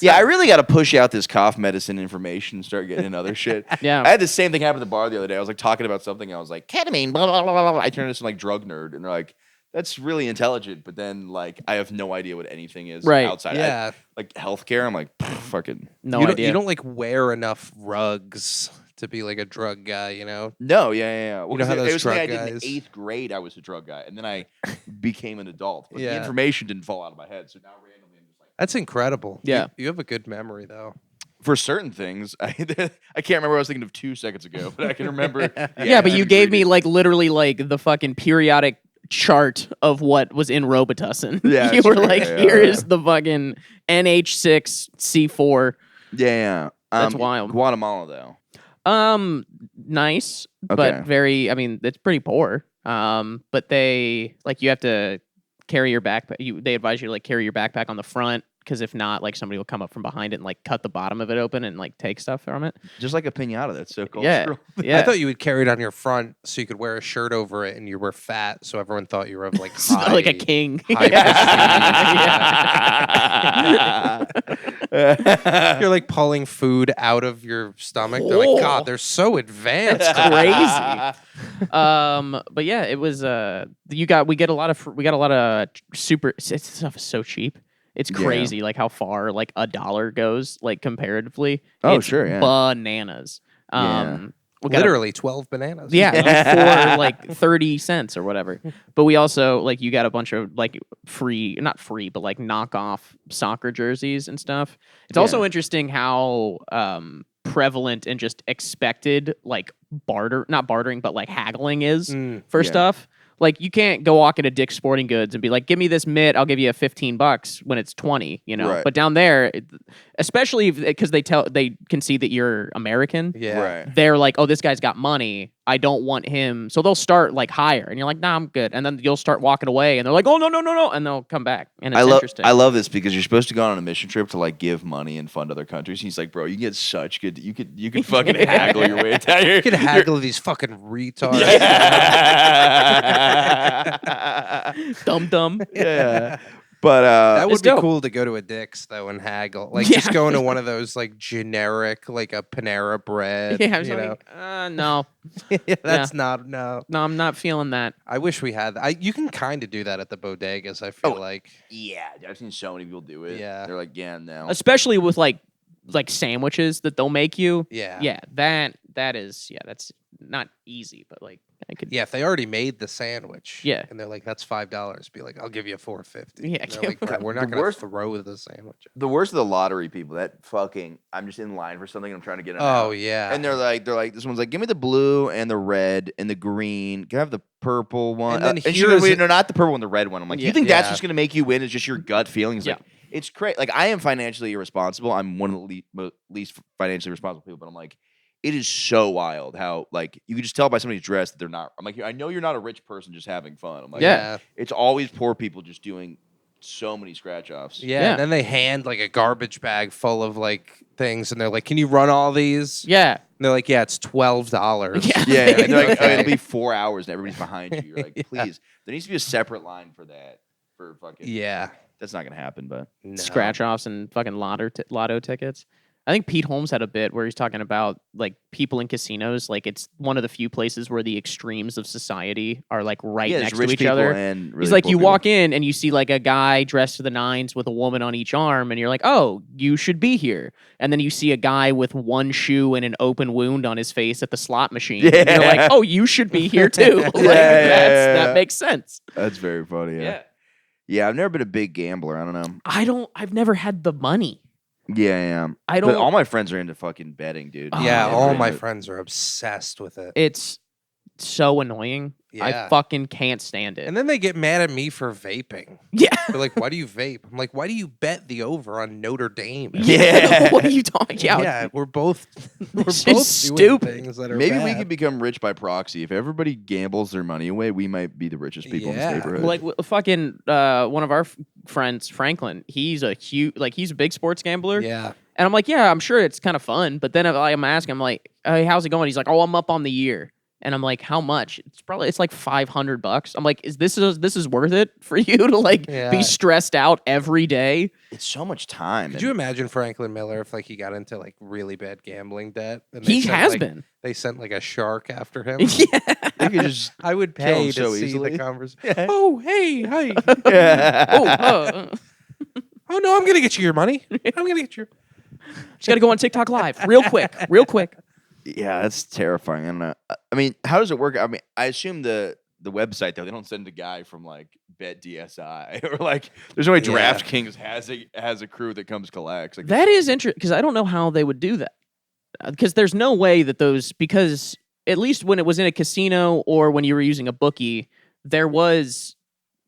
Yeah, I really got to push out this cough medicine information and start getting in other shit. Yeah. I had the same thing happen at the bar the other day. I was like talking about something. I was like, ketamine, blah, blah, blah, blah, blah. I turned into some like drug nerd, and they're like, that's really intelligent. But then like, I have no idea what anything is Right. outside. Yeah. Like healthcare, I'm like, fucking. no you idea. don't like wear enough rugs to be like a drug guy, you know? No, yeah. Well, You know how 'cause those it was something I drug did in guys- 8th grade. I was a drug guy, and then I became an adult. But the Yeah. information didn't fall out of my head. So now randomly, I'm just like, That's incredible. Yeah. You have a good memory though. for certain things, I can't remember what I was thinking of 2 seconds ago, but I can remember. yeah, but you gave me ingredient. like literally like the fucking periodic chart of what was in Robitussin. Yeah, you that's were true. like, Yeah, here yeah. is the fucking NH6C4. Yeah. That's wild. Guatemala, though. Nice, Okay. but very. I mean, it's pretty poor. But they like you have to carry your backpack. They advise you to like carry your backpack on the front because if not, like somebody will come up from behind it and like cut the bottom of it open and like take stuff from it. Just like a pinata. That's so Yeah, cultural. yeah. I thought you would carry it on your front so you could wear a shirt over it and you were fat so everyone thought you were of like high, like a king. high Yeah. You're like pulling food out of your stomach. They're like, God, they're so advanced. Crazy. But yeah, it was we get a lot of super stuff is so cheap. It's Yeah. crazy like how far like $1 goes like comparatively. Oh, It's sure, yeah. bananas. We got Literally 12 bananas. yeah, for like 30 cents or whatever. But we also like you got a bunch of like not free, but like knockoff soccer jerseys and stuff. It's also interesting how prevalent and just expected like not bartering, but like haggling is for stuff. Like you can't go walk into Dick's Sporting Goods and be like, "Give me this mitt, I'll give you $15 when it's 20." You know, Right. but down there, especially because they can see that you're American. Yeah. Right. They're like, "Oh, this guy's got money. I don't want him." So they'll start like higher, and you're like, "Nah, I'm good." And then you'll start walking away, and they're like, "Oh, no," and they'll come back, and it's interesting. I love this because you're supposed to go on a mission trip to like give money and fund other countries. And he's like, bro, you get such good. You could fucking haggle your way down here. You can haggle these fucking retards. Dumb. Yeah. But That would be dope. cool to go to a Dick's though and haggle. Like just go into one of those like generic, like a Panera Bread. Yeah, I was you know? like, no, That's not no. I'm not feeling that. I wish we had. You can kind of do that at the bodegas. I feel like. yeah, I've seen so many people do it. Yeah. They're like, yeah, no. Especially with like sandwiches that they'll make you. Yeah. That's not easy, but like I could. Yeah, if they already made the sandwich. Yeah. And they're like, that's $5. Be like, I'll give you $4.50. Yeah, And they're give like, "Bro, we're not The gonna worst- throw the sandwich. The worst of the lottery people. That fucking. I'm just in line for something. And I'm trying to get. An Oh out. yeah. And they're like, this one's like, give me the blue and the red and the green. Can I have the purple one? And then she here goes, is wait, it- no, not the purple one, the red one. I'm like, you think that's Yeah. just gonna make you win? It's just your gut feelings. Yeah. Like, it's crazy. Like, I am financially irresponsible. I'm one of the least financially responsible people, but I'm like, it is so wild how like you can just tell by somebody's dress that they're not. I'm like, I know you're not a rich person just having fun. I'm like, Yeah. it's always poor people just doing so many scratch offs. Yeah, Yeah. and then they hand like a garbage bag full of like things, and they're like, "Can you run all these?" Yeah. And they're like, "Yeah, it's $12." Yeah. Yeah, and they're like, oh, Okay. it'll be 4 hours and everybody's behind you. You're like, please. There needs to be a separate line for that. For fucking. Yeah. That's not gonna happen, but No. Scratch offs and fucking lotto tickets. I think Pete Holmes had a bit where he's talking about like people in casinos. Like it's one of the few places where the extremes of society are like right yeah, there's next to rich each people other. and really He's like, poor you people. walk in and you see like a guy dressed to the nines with a woman on each arm, and you're like, oh, you should be here. And then you see a guy with one shoe and an open wound on his face at the slot machine. And you're like, oh, you should be here too. Like, yeah. that makes sense. That's very funny. Yeah, I've never been a big gambler. I don't know. I've never had the money. Yeah, I am. I But don't- all my friends are into fucking betting, dude. Oh, Yeah, yeah, all They're my into- friends are obsessed with it. It's so annoying. I Yeah. fucking can't stand it. And then they get mad at me for vaping. yeah. They're like, "Why do you vape?" I'm like, "Why do you bet the over on Notre Dame?" Yeah. What are you talking about? Yeah, we're both It's doing just stupid. things that are Maybe we bad. could become rich by proxy. If everybody gambles their money away, we might be the richest people in Yeah. this neighborhood. Well, like fucking one of our friends, Franklin. He's a he's a big sports gambler. Yeah. And I'm like, yeah, I'm sure it's kind of fun. But then I'm asking him like, hey, how's it going? He's like, oh, I'm up on the year. And I'm like, how much? It's like $500. I'm like, this is worth it for you to like Yeah. be stressed out every day? it's so much time. Could and- you imagine Franklin Miller if like he got into like really bad gambling debt? And He sent, has like- been. They sent like a shark after him. Yeah. They could just I would Kill him pay to so see easily. the conversation. Oh, hey, hi. yeah. Oh no, I'm gonna get you your money. I'm gonna get you. Just got to go on TikTok Live real quick. Yeah, that's terrifying. I don't know. I mean, how does it work? I mean, I assume the website though, they don't send a guy from like Bet DSI or like there's no way Yeah. DraftKings has a crew that comes collects. Like, That is interesting because I don't know how they would do that. Because there's no way that because at least when it was in a casino or when you were using a bookie, there was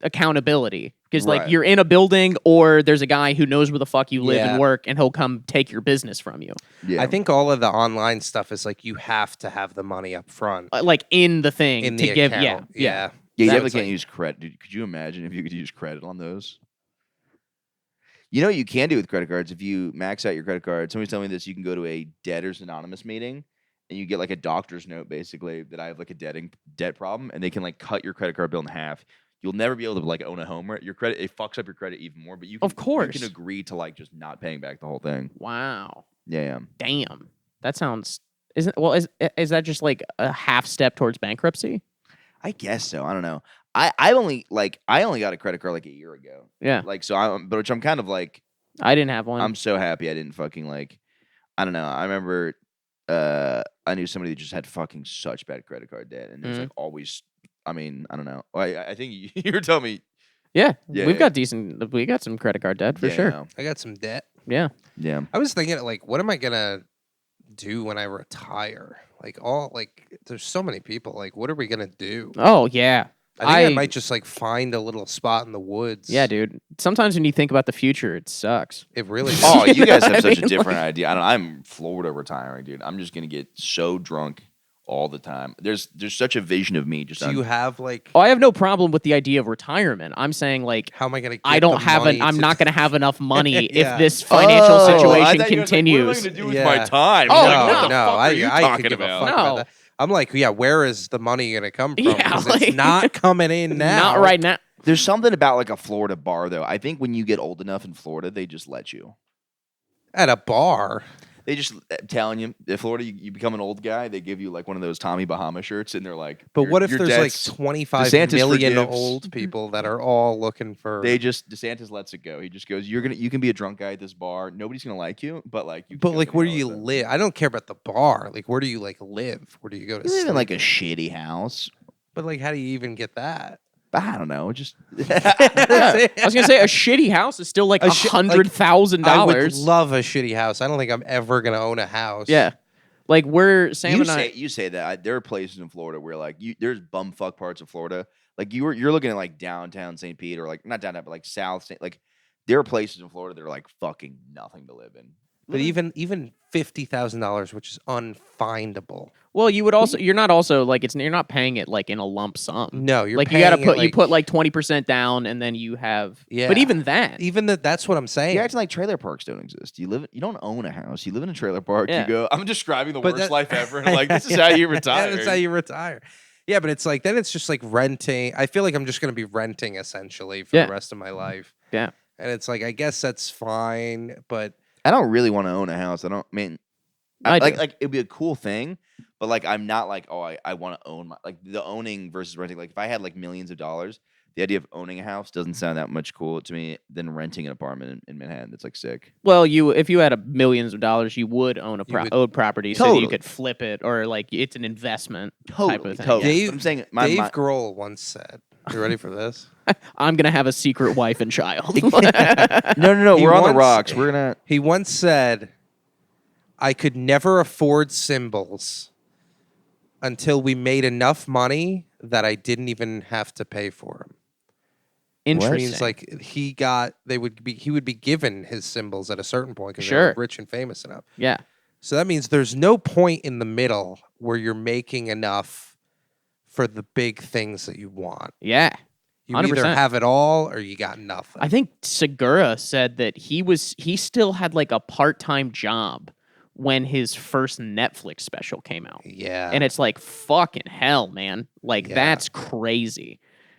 accountability. Because like Right. you're in a building or there's a guy who knows where the fuck you live Yeah. and work and he'll come take your business from you. yeah. I think all of the online stuff is like you have to have the money up front Like in the thing in to the give. account. Yeah. yeah, you So definitely it's can't like- use credit. Dude, could you imagine if you could use credit on those? You know what you can do with credit cards? If you max out your credit card, somebody's telling me this, you can go to a Debtors Anonymous meeting and you get like a doctor's note basically that I have like a debt problem and they can like cut your credit card bill in half. You'll never be able to like own a home. Right? Your credit, it fucks up your credit even more. But you can, Of course. you can agree to like just not paying back the whole thing. Wow. Yeah. Damn. That sounds. Is that just like a half step towards bankruptcy? I guess so. I don't know. I only got a credit card like a year ago. Yeah. Like so, but which I'm kind of like I didn't have one. I'm so happy I didn't fucking like. I don't know. I remember I knew somebody that just had fucking such bad credit card debt, and there's like always. I mean, I don't know. I think you were telling me. Yeah, Yeah, we've yeah. we got some credit card debt for Yeah, sure. no. I got some debt. Yeah. Yeah. I was thinking, like, what am I gonna do when I retire? Like, there's so many people. Like, what are we gonna do? Oh yeah. I think I might just like find a little spot in the woods. Yeah, dude. Sometimes when you think about the future, it sucks. It really. Oh, you guys I have such a mean, different idea. I'm Florida retiring, dude. I'm just gonna get so drunk all the time. There's such a vision of me. Just Do you have like? Oh, I have no problem with the idea of retirement. I'm saying like How am I gonna? Get I don't the have money I'm to- not going to have enough money Yeah. if this financial I situation thought you guys were like, what am I continues. gonna do with Yeah. my time? Oh, I'm no, like, what the no, fuck are you I talking could give about? a fuck about No. that. I'm like, yeah, where is the money gonna come from? Yeah, 'Cause like- it's not coming in now. Not right now. There's something about like a Florida bar though. I think when you get old enough in Florida, they just let you. At a bar. They just telling you in Florida, you become an old guy. They give you like one of those Tommy Bahama shirts, and they're like, But your- what if your there's like debt's- 25 DeSantis million forgives. old people that are all looking for? DeSantis lets it go. He just goes, you can be a drunk guy at this bar. Nobody's gonna like you, but like you. can But go like, where do hang you out with them. live? I don't care about the bar. Like, where do you like live? Where do you go to? You live in sleep? like a shitty house. But like, how do you even get that? I don't know. Just I was going to say a shitty house is still like A shi- like, $100,000. I would love a shitty house. I don't think I'm ever gonna own a house. Yeah. Like we're Sam you and I. say that there are places in Florida where like there's bumfuck parts of Florida. Like you're looking at like downtown St. Pete or like not downtown but like South St. Like there are places in Florida that are like fucking nothing to live in. But even $50,000, which is unfindable. Well, you would also you're not also like you're not paying it like in a lump sum. No, you're like you got to paying it, put you put like 20% down and then you have. Yeah. But even that. That's what I'm saying. You're acting like trailer parks don't exist. You don't own a house. You live in a trailer park. Yeah. You go. I'm describing the But worst that- life ever. And I'm like, this is how you retire. Yeah, that's how you retire. Yeah, but it's like then it's just like renting. I feel like I'm just gonna be renting essentially for Yeah. the rest of my life. Yeah. And it's like I guess that's fine, but I don't really want to own a house. I mean, I do. like it'd be a cool thing, but like I'm not like I want to own my like the owning versus renting. Like if I had like millions of dollars, the idea of owning a house doesn't sound that much cool to me than renting an apartment in Manhattan. That's like sick. Well, if you had millions of dollars, you would own own property so that you Totally. could flip it or like it's an investment type Totally, of thing. totally. Dave- But I'm saying Dave Grohl once said, "You ready for this?" I'm gonna have a secret wife and child. no. He We're on the once- rocks. We're gonna. He once said, "I could never afford symbols until we made enough money that I didn't even have to pay for them." Which Interesting. means like he would be given his symbols at a certain point because Sure. they're rich and famous enough. Yeah. So that means there's no point in the middle where you're making enough for the big things that you want. Yeah. You either 100%. have it all or you got nothing. I think Segura said that he still had like a part-time job when his first Netflix special came out. yeah. And it's like fucking hell, man. Like Yeah. that's crazy.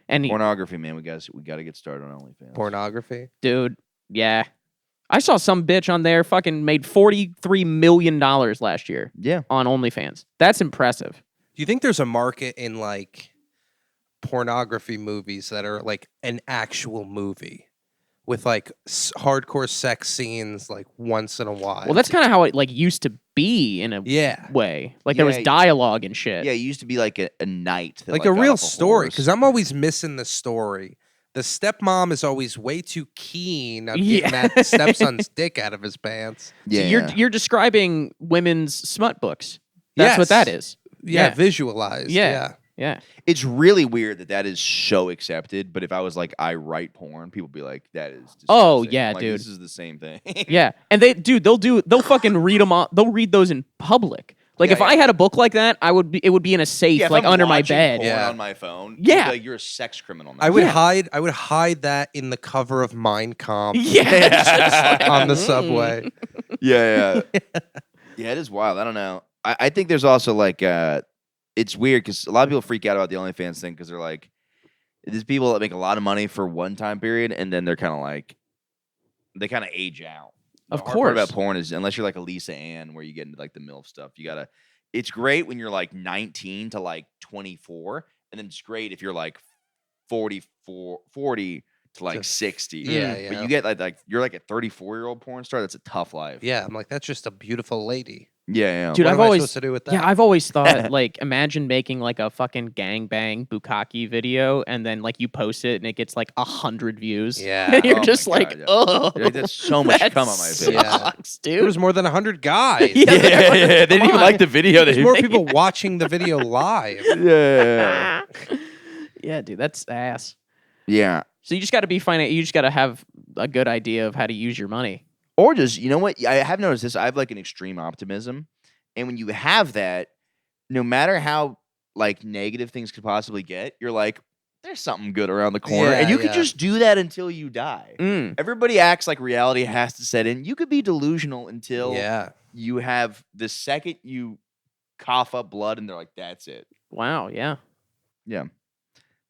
And Pornography, man. We got to get started on OnlyFans. Pornography. dude, yeah. I saw some bitch on there fucking made $43 million last year Yeah. on OnlyFans. That's impressive. Do you think there's a market in like pornography movies that are like an actual movie with like hardcore sex scenes like once in a while? Well, that's kind of how it like used to be in a yeah. way. Like there was Yeah. dialogue and shit. Yeah, it used to be like a night. That, Like a got real off story horse. because I'm always missing the story. The stepmom is always way too keen on getting Yeah. that stepson's dick out of his pants. So Yeah. you're describing women's smut books. That's what Yes. that is. Yeah, Yeah. visualized. Yeah. Yeah. It's really weird that is so accepted. But if I was like, I write porn, people would be like, that is. Disgusting. Oh, yeah, I'm like, dude. This is the same thing. Yeah. And they'll fucking read them all. They'll read those in public. Like Yeah, if I yeah. had a book like that, it would be in a safe, Yeah, if like I'm under my watching bed. porn Yeah. on my phone. Yeah. you'd be like, you're a sex criminal. Now. I would Yeah. hide that in the cover of Mein Kampf Yeah. Just like, on the mm. subway. Yeah. Yeah, it is wild. I don't know. I think there's also like it's weird because a lot of people freak out about the OnlyFans thing because they're like, there's people that make a lot of money for one time period and then they're kind of like, they kind of age out. Of The hard part course. about porn is unless you're like a Lisa Ann where you get into like the MILF stuff, you gotta. It's great when you're like 19 to like 24, and then it's great if you're like 40 to like 60. Yeah, But yeah. you get like you're like a 34-year-old porn star. That's a tough life. Yeah, I'm like, that's just a beautiful lady. Yeah. Dude, what I've am I always supposed to do with that? Yeah, I've always thought like imagine making like a fucking gangbang bukkake video and then like you post it and it gets like 100 views. Yeah. And you're Oh my just God, like, yeah. oh, You're like, that's so much that cum on my face. sucks, There dude. was more than 100 guys. Yeah, Yeah. They didn't Come even like on. the video. There's They more people watching the video live. Yeah. Yeah, dude, that's ass. Yeah. So you just got to be fine. You just got to have a good idea of how to use your money. Or just, you know what? I have noticed this. I have like an extreme optimism. And when you have that, no matter how like negative things could possibly get, you're like, there's something good around the corner. Yeah, and you could yeah. just do that until you die. Mm. Everybody acts like reality has to set in. You could be delusional until Yeah. you have the second you cough up blood and they're like, that's it. Wow. Yeah. Yeah.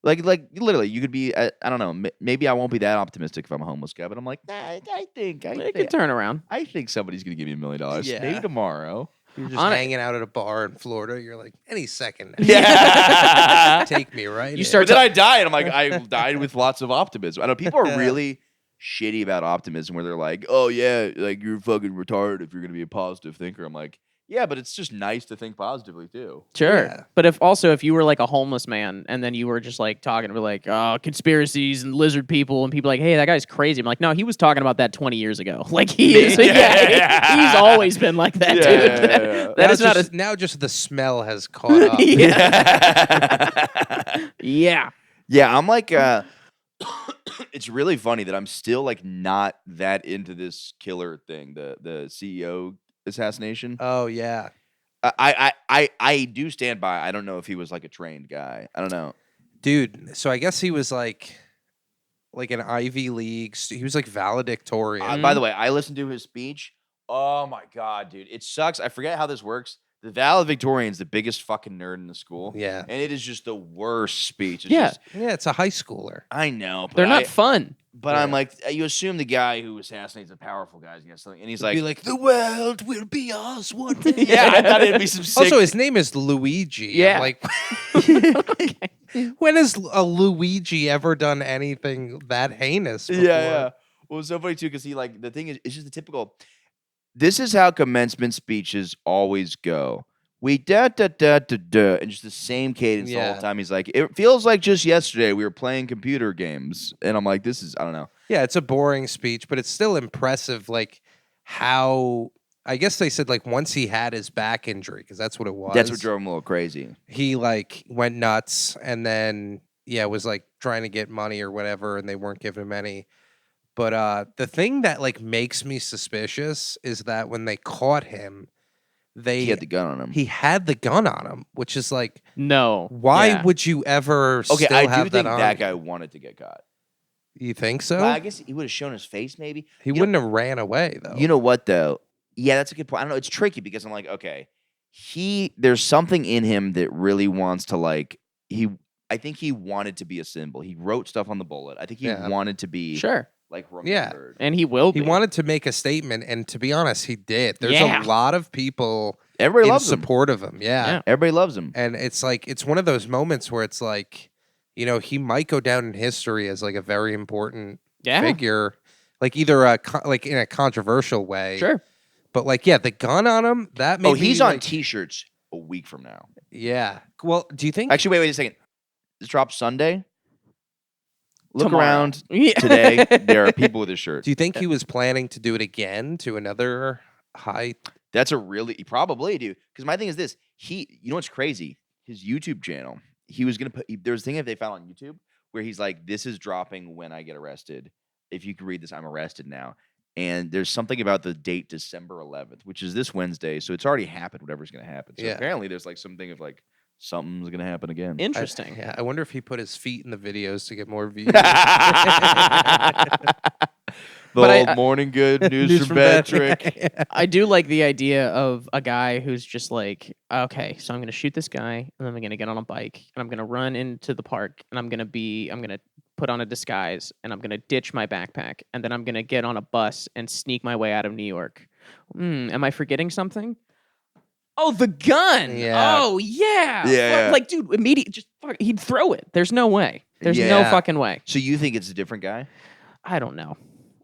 Like literally, you could be, I don't know, maybe I won't be that optimistic if I'm a homeless guy, but I'm like, nah, I think It could turn around. I think somebody's going to give me $1 million. Yeah. Maybe tomorrow. You're just On it. hanging out at a bar in Florida. You're like, any second. Yeah. Take me right You in. start But then I died, and I'm like, I died with lots of optimism. I know people are really shitty about optimism, where they're like, oh yeah, like you're fucking retarded if you're gonna be a positive thinker. I'm like, yeah, but it's just nice to think positively too. Sure. Yeah. But if you were like a homeless man and then you were just like talking about like conspiracies and lizard people and people like, hey, that guy's crazy. I'm like, no, he was talking about that 20 years ago. Like he is, he's always been like that, Yeah, dude. yeah, yeah. That Now is not just, now just the smell has caught up. Yeah. Yeah, I'm like, it's really funny that I'm still like not that into this killer thing, the CEO assassination. Oh yeah. I do stand by. I don't know if he was like a trained guy. I don't know. Dude, so I guess he was like an Ivy League. He was like valedictorian. By the way, I listened to his speech. Oh my god, dude, it sucks. I forget how this works. The valedictorian's the biggest fucking nerd in the school. Yeah. And it is just the worst speech. It's Yeah. just- Yeah, it's a high schooler. I know. But They're not fun. But Yeah. I'm like, you assume the guy who assassinates a powerful guy is gonna something, and he's like, Be like, the world will be ours one day. yeah, I thought it'd be some sick. Also, his name is Luigi. I'm Yeah. like, when has a Luigi ever done anything that heinous before? yeah. Well, it's so funny too because he like the thing is, it's just the typical. This is how commencement speeches always go. We da da da da da, and just the same cadence the Yeah. whole time. He's like, it feels like just yesterday we were playing computer games, and I'm like, this is I don't know. Yeah, it's a boring speech, but it's still impressive. Like how I guess they said like once he had his back injury because that's what it was. That's what drove him a little crazy. He like went nuts and then was like trying to get money or whatever, and they weren't giving him any. But the thing that like makes me suspicious is that when they caught him, He had the gun on him. he had the gun on him, which is like, No. why Yeah. would you ever? Okay, still I have do think that on that you? guy wanted to get caught. You think so? Well, I guess he would have shown his face, maybe. He You know- wouldn't have ran away though. You know what though? Yeah, that's a good point. I don't know. It's tricky because I'm like, okay, there's something in him that really wants to like I think he wanted to be a symbol. He wrote stuff on the bullet. I think he Yeah. wanted to be Sure. like Yeah. remembered. And he will be. He wanted to make a statement, and to be honest, he did. There's Yeah. a lot of people Everybody in loves him. support of him. Yeah. Everybody loves him. And it's like it's one of those moments where it's like, he might go down in history as like a very important Yeah. figure, like either like in a controversial way. Sure. But like, yeah, the gun on him, that made Oh, me, he's on like, T-shirts a week from now. Yeah. Well, do you think Actually, wait a second. This drops Sunday. Look Tomorrow. around Yeah. today. There are people with his shirt. do you think he was planning to do it again to another high? That's a really probably, dude. Because my thing is this: you know what's crazy? His YouTube channel. He was gonna put. There's a thing that they found on YouTube where he's like, "This is dropping when I get arrested. If you can read this, I'm arrested now." And there's something about the date December 11th, which is this Wednesday. So it's already happened. Whatever's gonna happen. So Yeah. apparently, there's like something of like something's gonna happen again. Interesting. Yeah, I wonder if he put his feet in the videos to get more views. The But old morning good news, from Patrick. I do like the idea of a guy who's just like, okay, so I'm gonna shoot this guy, and then I'm gonna get on a bike, and I'm gonna run into the park, and I'm gonna put on a disguise, and I'm gonna ditch my backpack, and then I'm gonna get on a bus and sneak my way out of New York. Am I forgetting something? Oh, the gun. Yeah. Oh, yeah. Yeah. Like, dude, immediately, just fuck, he'd throw it. There's no way. There's no Yeah. fucking way. So you think it's a different guy? I don't know.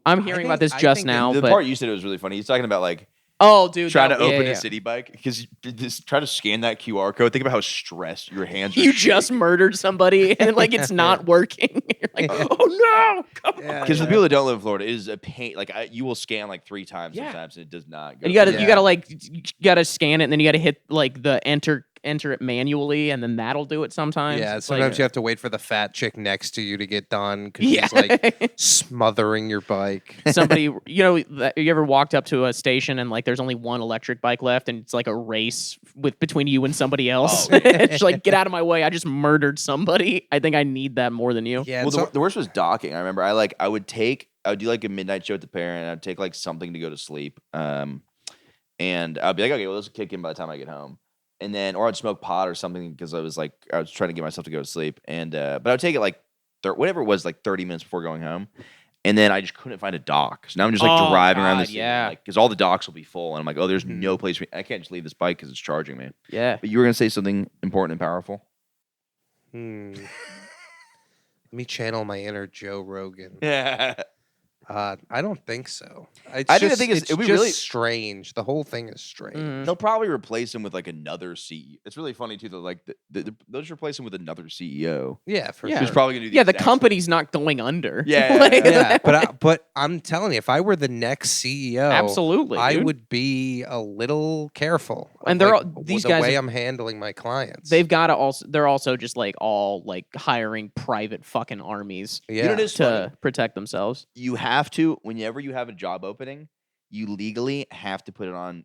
I'm hearing about think- this I just think now, The but part you said was really funny. He's talking about like oh, dude, trying to yeah, open yeah. a city bike because just try to scan that QR code. Think about how stressed your hands are. You just shaking. murdered somebody and like it's not working. You're like, oh no! Come on. Because for the people that don't live in Florida, it is a pain. Like you will scan like 3 times Yeah. sometimes, and it does not go. And you gotta through. you gotta like you gotta scan it and then you gotta hit like the enter it manually and then that'll do it sometimes. Yeah, It's sometimes like, you have to wait for the fat chick next to you to get done because yeah. she's like smothering your bike. Somebody, you ever walked up to a station and like there's only one electric bike left and it's like a race between you and somebody else. It's like, get out of my way! I just murdered somebody. I think I need that more than you. Yeah, Well, so- the worst was docking. I remember I would do like a midnight show at the Parent. And I'd take like something to go to sleep. And I'd be like, okay, well, this will kick in by the time I get home. And then, or I'd smoke pot or something because I was trying to get myself to go to sleep. And but I would take it like whatever it was, like 30 minutes before going home. And then I just couldn't find a dock. So now I'm just like Oh, driving around the God, city, yeah. like because all the docks will be full, and I'm like, oh, there's no place for me. I can't just leave this bike because it's charging me. Yeah. But you were gonna say something important and powerful. Let me channel my inner Joe Rogan. Yeah. I don't think so. It's I didn't just, think it's- it's it'd be just really- strange. The whole thing is strange. Mhm. They'll probably replace him with like another CEO. It's really funny too. That like they'll just replace him with another CEO. Yeah, for Yeah. Who's sure. probably gonna do the Yeah, the exact same- company's not going under. Yeah, Like, Yeah, but I'm telling you, if I were the next CEO, absolutely. I dude. would be a little careful. of, And they're like, all- these the guys way are- I'm handling my clients. They've got to also. They're also just like all like hiring private fucking armies yeah. You know, what is funny? to protect themselves. You have to whenever you have a job opening, you legally have to put it on.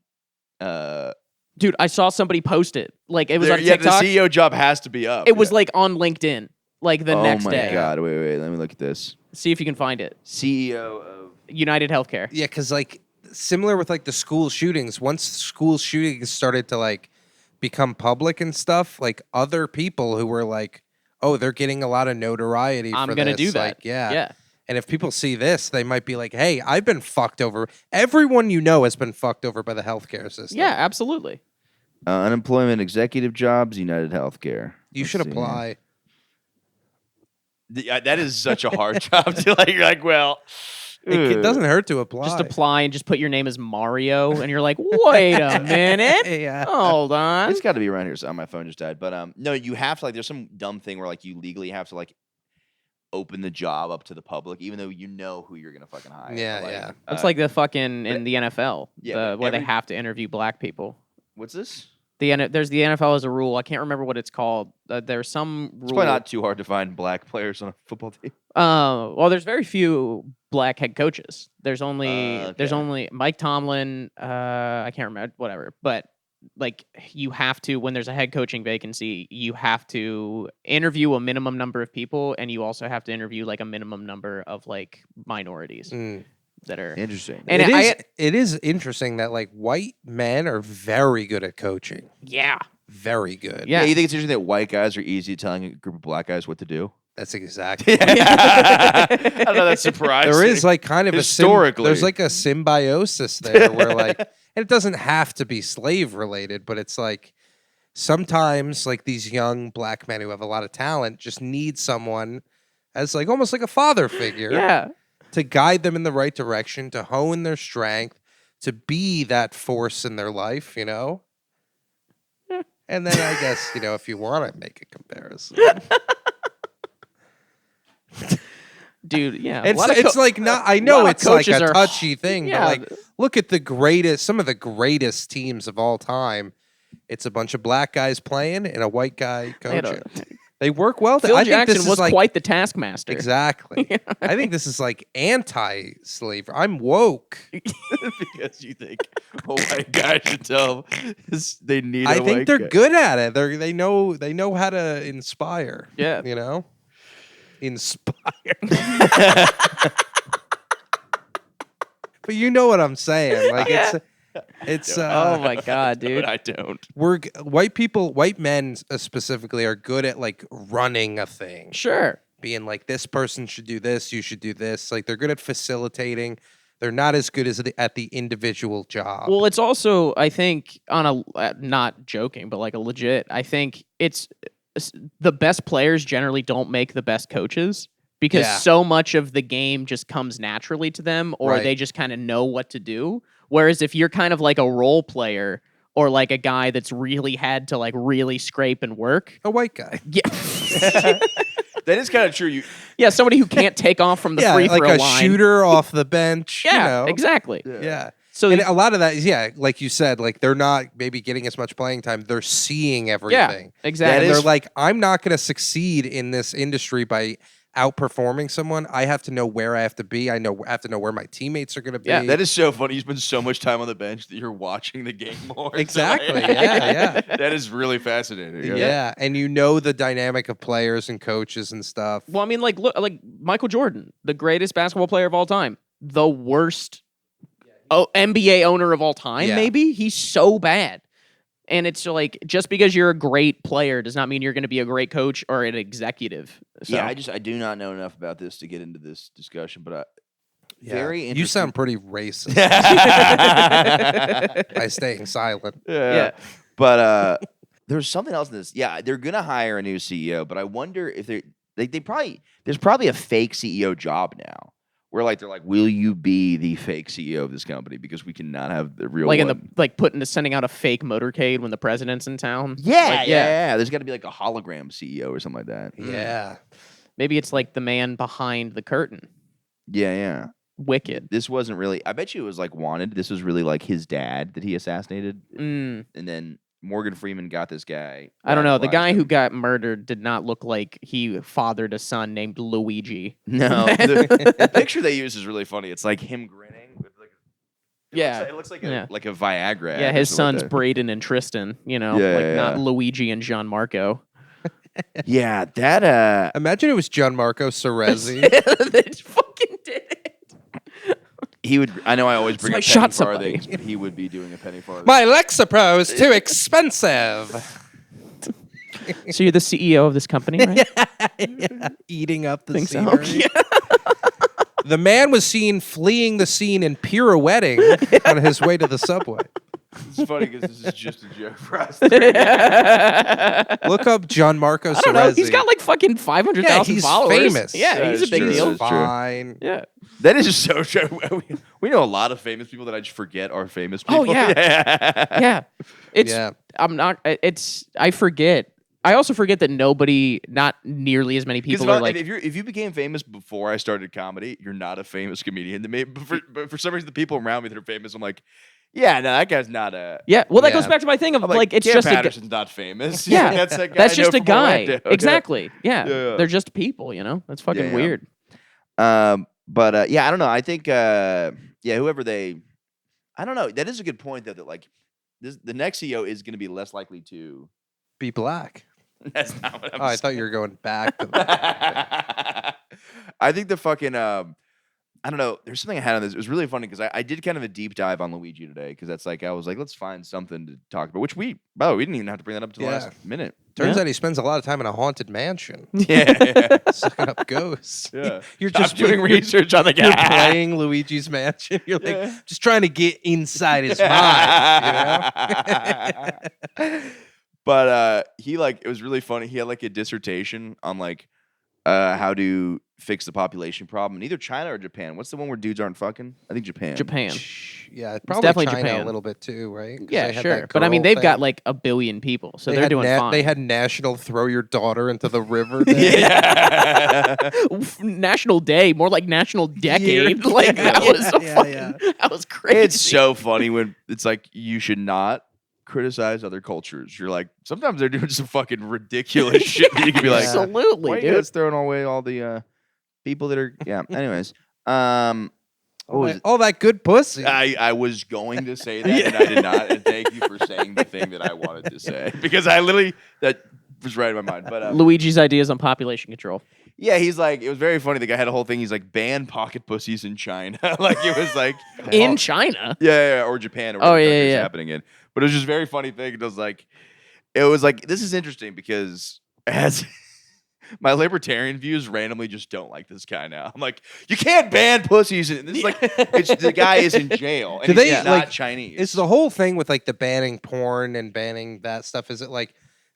Dude, I saw somebody post it. Like it was There- on yeah, TikTok. the CEO job has to be up. It was yeah. like on LinkedIn. Like the next Oh my day. god! Wait, let me look at this. See if you can find it. CEO of United Healthcare. Yeah, because like similar with like the school shootings, once school shootings started to like become public and stuff, like other people who were like, oh, they're getting a lot of notoriety I'm for gonna this. do that. Like, yeah. Yeah. And if people see this, they might be like, hey, I've been fucked over. Everyone you know has been fucked over by the healthcare system. Yeah, absolutely. unemployment executive jobs, United Healthcare. You Let's should see. apply. That is such a hard job to like. You're like, well, It doesn't hurt to apply. Just apply and just put your name as Mario, and you're like, wait a minute. Yeah. Hold on. It's got to be around here. So my phone just died. But no, you have to like. There's some dumb thing where like you legally have to like open the job up to the public, even though you know who you're gonna fucking hire. Yeah, Like, yeah. It's like the fucking in the NFL, Yeah, but where they every- have to interview black people. what's this? There's the NFL as a rule. I can't remember what it's called. There's some rule. It's probably not too hard to find black players on a football team. Well, there's very few black head coaches. There's only Okay. Mike Tomlin. I can't remember, whatever. But like you have to, when there's a head coaching vacancy, you have to interview a minimum number of people, and you also have to interview like a minimum number of like minorities Mm. that are. Interesting. And It is interesting that like white men are very good at coaching. Yeah, Very good. yeah. You think it's interesting that white guys are easy at telling a group of black guys what to do? That's exactly. I don't know. That's surprising. There is like kind of Historically. there's like a symbiosis there where like, and it doesn't have to be slave related, but it's like sometimes like these young black men who have a lot of talent just need someone as like almost like a father figure Yeah. to guide them in the right direction, to hone their strength, to be that force in their life, you know? And then I guess, you know, if you want to make a comparison. Dude, yeah. It's like not. I know lot of it's like coaches a are- touchy thing, yeah. but like, look at some of the greatest teams of all time. It's a bunch of black guys playing and a white guy I don't- coaching. They work well. Phil I think Jackson this was is like quite the taskmaster. exactly. I think this is like anti-slavery. I'm woke. because you think a white guy should tell they need. I a think white they're guy. good at it. They know how to inspire. Yeah. You know, inspire. But you know what I'm saying? Like it's Oh my god, dude. But I don't. white men specifically are good at like running a thing, Sure. being like this person should do this, you should do this. Like they're good at facilitating. They're not as good as at the individual job. Well, it's also, I think, on a not joking, but like a legit. I think it's the best players generally don't make the best coaches because Yeah. so much of the game just comes naturally to them, or Right. they just kind of know what to do. Whereas if you're kind of like a role player or like a guy that's really had to like really scrape and work, A white guy. yeah, That is kind of true. You yeah, somebody who can't take off from the Yeah, free like throw a line, shooter off the bench. yeah, you know. exactly. Yeah. So And a lot of that is, like you said, like they're not maybe getting as much playing time. They're seeing everything. exactly. And they're like, I'm not going to succeed in this industry by outperforming someone. I have to know where I have to be. I have to know where my teammates are going to be. Yeah, that is so funny. You spend so much time on the bench that you're watching the game more. Exactly. Yeah. That is really fascinating. Yeah. And you know the dynamic of players and coaches and stuff. Well, I mean, like look, like Michael Jordan, the greatest basketball player of all time, the worst NBA owner of all time. Yeah. Maybe he's so bad, and it's like just because you're a great player does not mean you're going to be a great coach or an executive. So. Yeah, I do not know enough about this to get into this discussion, but Yeah. very You interesting. sound pretty racist by staying silent. Yeah. But there's something else in this. Yeah, they're gonna hire a new CEO, but I wonder if they probably there's probably a fake CEO job now. Where like they're like, will you be the fake CEO of this company because we cannot have the real Like one. in the sending out a fake motorcade when the president's in town. yeah, Like, yeah. There's got to be like a hologram CEO or something like that. Yeah. Maybe it's like the man behind the curtain. Yeah. Wicked. This wasn't really. I bet you it was like wanted. This was really like his dad that he assassinated, Mm. and then Morgan Freeman got this guy. I don't know. The guy who Blackstone. got murdered did not look like he fathered a son named Luigi. No, the picture they use is really funny. It's like him grinning with like. It looks like Yeah. a Viagra. ad Yeah, or his something sons like Braden and Tristan, Yeah, like yeah, not yeah. Luigi and Gianmarco. that. Yeah, that Imagine it was Gianmarco Cerezi. They fucking did it. he would. I know I always bring So I up shot penny somebody. farthings, but he would be doing a penny farthing. My Lexapro is too expensive. So you're the CEO of this company, right? Eating up the Think so? scenery. The man was seen fleeing the scene and pirouetting on his way to the subway. It's funny because this is just a joke for us. Look up Gianmarco I don't know. Cerezi. He's got like fucking 500,000 he's followers. famous. Yeah, That he's a is big true. deal. That is true. fine. Yeah. That is just so true. We know a lot of famous people that I just forget are famous people. Oh, yeah. Yeah. It's Yeah. I forget. I also forget that not nearly as many people are like if you became famous before I started comedy, you're not a famous comedian to me. But for some reason, the people around me that are famous, I'm like, yeah, no, that guy's not a. Yeah, well, that Yeah. goes back to my thing of I'm like it's Cam just Patterson's not famous. Yeah. that's that guy that's I just know a from guy. Orlando. Exactly. Yeah. Yeah. They're just people, That's fucking Yeah. weird. But yeah, I don't know. I think whoever I don't know. That is a good point though. That like the next CEO is going to be less likely to. Be black. That's not what I'm Oh, I saying. thought you were going back to that. I think the fucking I don't know. There's something I had on this. It was really funny because I did kind of a deep dive on Luigi today because that's like I was like, let's find something to talk about. Which we didn't even have to bring that up to the Yeah. last minute. Turns out he spends a lot of time in a haunted mansion. Yeah, Sucking up ghosts. yeah. You're Stop just doing research on the You're guy. playing Luigi's Mansion. You're like Yeah. just trying to get inside his mind. But he it was really funny. He had like a dissertation on like how to fix the population problem in either China or Japan. What's the one where dudes aren't fucking? I think Japan. Japan. Yeah, probably definitely China Japan. a little bit too, right? 'Cause Yeah, they had sure. that But I mean, girl they've got thing. like 1 billion people, so They they're had doing fine. They had national throw your daughter into the river. Day. Yeah. National Day, more like National Decade. Like that Yeah, was a yeah, fucking, yeah. that was crazy. It's so funny when it's like you should not criticize other cultures. You're like sometimes they're doing some fucking ridiculous shit that you can be like, absolutely, why are you dude. guys throwing away all the people that are Anyways, what was it? All that good pussy. I was going to say that and I did not. And thank you for saying the thing that I wanted to say because I literally that was right in my mind. But Luigi's ideas on population control. yeah, he's like it was very funny. The guy had a whole thing. He's like ban pocket pussies in China. Like it was like In China? yeah, or Japan or Oh, whatever yeah, country it's yeah. happening in. But it was just a very funny thing. It was like this is interesting because as my libertarian views randomly just don't like this guy now. I'm like, you can't ban pussies. And this is like, the guy is in jail. And Do he's they, not like, Chinese. It's the whole thing with like the banning porn and banning that stuff. Is it like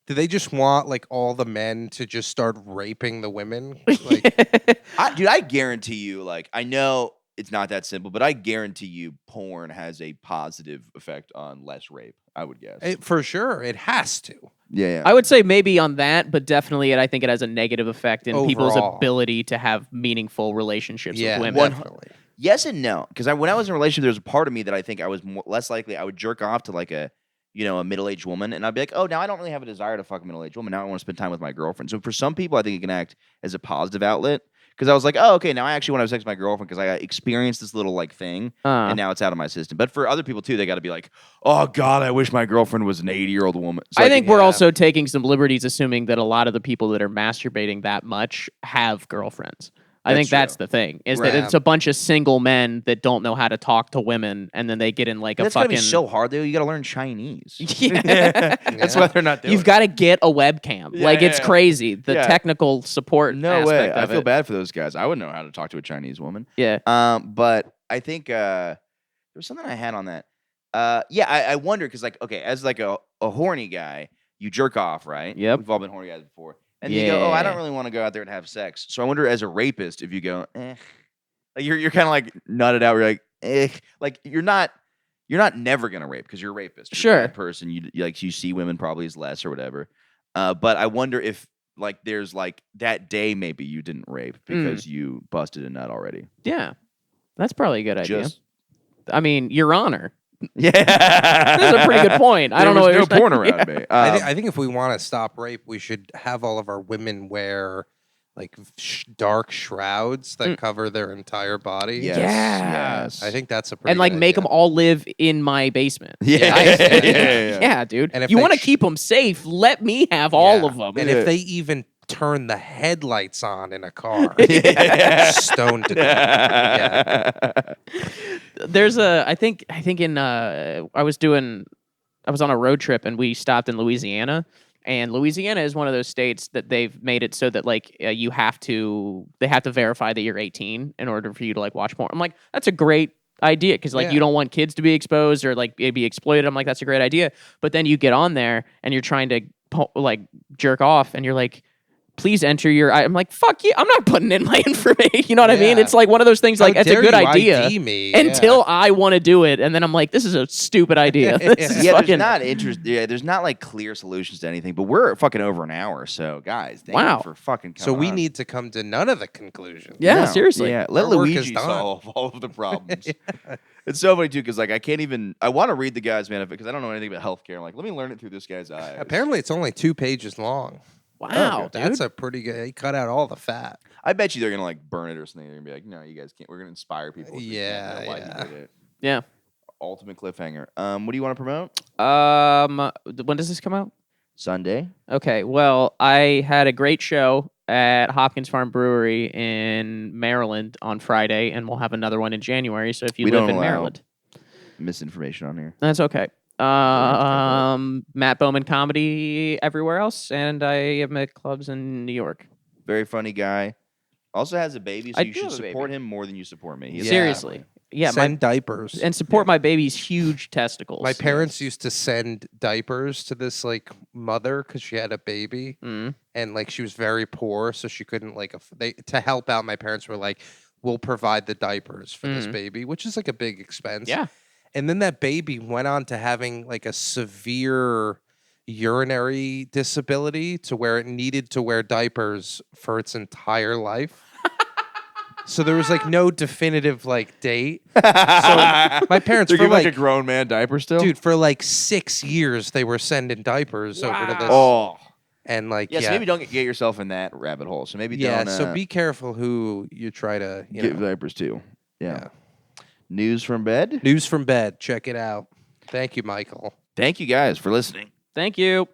Do they just want like all the men to just start raping the women? Like, Dude, I guarantee you, like, I know it's not that simple, but I guarantee you porn has a positive effect on less rape, I would guess. for sure, it has to. Yeah. I would say maybe on that, but definitely I think it has a negative effect in people's Overall. ability to have meaningful relationships Yeah, with women. definitely. Yes and no, because when I was in a relationship, there was a part of me that I think I was less likely I would jerk off to like a middle-aged woman, and I'd be like, oh, now I don't really have a desire to fuck a middle-aged woman. Now I want to spend time with my girlfriend. So for some people, I think it can act as a positive outlet. Because I was like, oh, okay, now I actually want to have sex with my girlfriend because I experienced this little like thing, and now it's out of my system. But for other people too, they got to be like, oh God, I wish my girlfriend was an 80-year-old woman. So I think we're also taking some liberties, assuming that a lot of the people that are masturbating that much have girlfriends. I think that's the thing, is that it's a bunch of single men that don't know how to talk to women, and then they get in like that's a fucking... That's gotta be so hard, though. You gotta learn Chinese. Yeah. That's why they're not doing You've got to get a webcam. It's crazy. The Yeah. technical support No way. aspect I of feel it. bad for those guys. I wouldn't know how to talk to a Chinese woman. Yeah. But I think there was something I had on that. I wonder, because like, okay, as like a horny guy, you jerk off, right? Yep. We've all been horny guys before. And you go, oh, I Yeah. don't really want to go out there and have sex. So I wonder, as a rapist, if you go, like you're kind of like nutted out. Where you're like, like you're not never gonna rape because you're a rapist. You're Sure. a bad person. You see women probably as less or whatever. But I wonder if like there's like that day maybe you didn't rape because you busted a nut already. Yeah. That's probably a good idea. Just I mean, Your Honor. yeah, That's a pretty good point. I don't know what There you're was no porn saying. around me. I think if we want to stop rape, we should have all of our women wear like dark shrouds that cover their entire body. Yes, Yeah. yes. I think that's a pretty And like good make idea. them all live in my basement. Yeah. Yeah, dude. And if you they want to keep them safe, let me have all of them. And if they even turn the headlights on in a car, stoned to death. There's I think in I was on a road trip and we stopped in Louisiana, and Louisiana is one of those states that they've made it so that like they have to verify that you're 18 in order for you to like watch porn. I'm like, that's a great idea, because like you don't want kids to be exposed or like be exploited. I'm like, that's a great idea. But then you get on there and you're trying to like jerk off, and you're like, please enter your... I'm like, fuck you. I'm not putting in my information. You know what I mean? It's like one of those things, like, it's a good idea ID me? until I want to do it. And then I'm like, this is a stupid idea. This is fucking... there's not like clear solutions to anything, but we're fucking over an hour. So guys, thank you for fucking coming So we on. need to come to none of the conclusions. Yeah, No, seriously. Yeah, let Our work is Luigi done. solve all of the problems. It's so funny too, because like I want to read the guy's manifest because I don't know anything about healthcare. I'm like, let me learn it through this guy's eyes. Apparently, it's only 2 pages long. Wow, dude. That's a pretty good... He cut out all the fat. I bet you they're gonna like burn it or something. They're gonna be like, no, you guys can't. We're gonna inspire people. with this Yeah, content, why you yeah. did it. Yeah. Ultimate cliffhanger. What do you want to promote? When does this come out? Sunday. Okay, well, I had a great show at Hopkins Farm Brewery in Maryland on Friday, and we'll have another one in January. So if you We live don't in allow Maryland, Misinformation on here. that's okay. Matt Bowman comedy everywhere else, and I am at clubs in New York. Very funny guy. Also has a baby, so I you do should have a support baby. him more than you support me. He has a Seriously, family. yeah, Send diapers. and support my baby's huge testicles. My parents used to send diapers to this like mother because she had a baby, Mhm. and like she was very poor, so she couldn't like to help out. My parents were like, "We'll provide the diapers for this baby," which is like a big expense. Yeah. And then that baby went on to having like a severe urinary disability to where it needed to wear diapers for its entire life. So there was like no definitive like date. So my parents They're for giving like like a grown man diaper still. dude, for like 6 years they were sending diapers over to this. Oh. And like Yeah, so maybe don't get yourself in that rabbit hole. So maybe yeah, don't. so be careful who you try to give diapers too. Yeah. News from bed. News from bed. Check it out. Thank you, Michael. Thank you guys for listening. Thank you.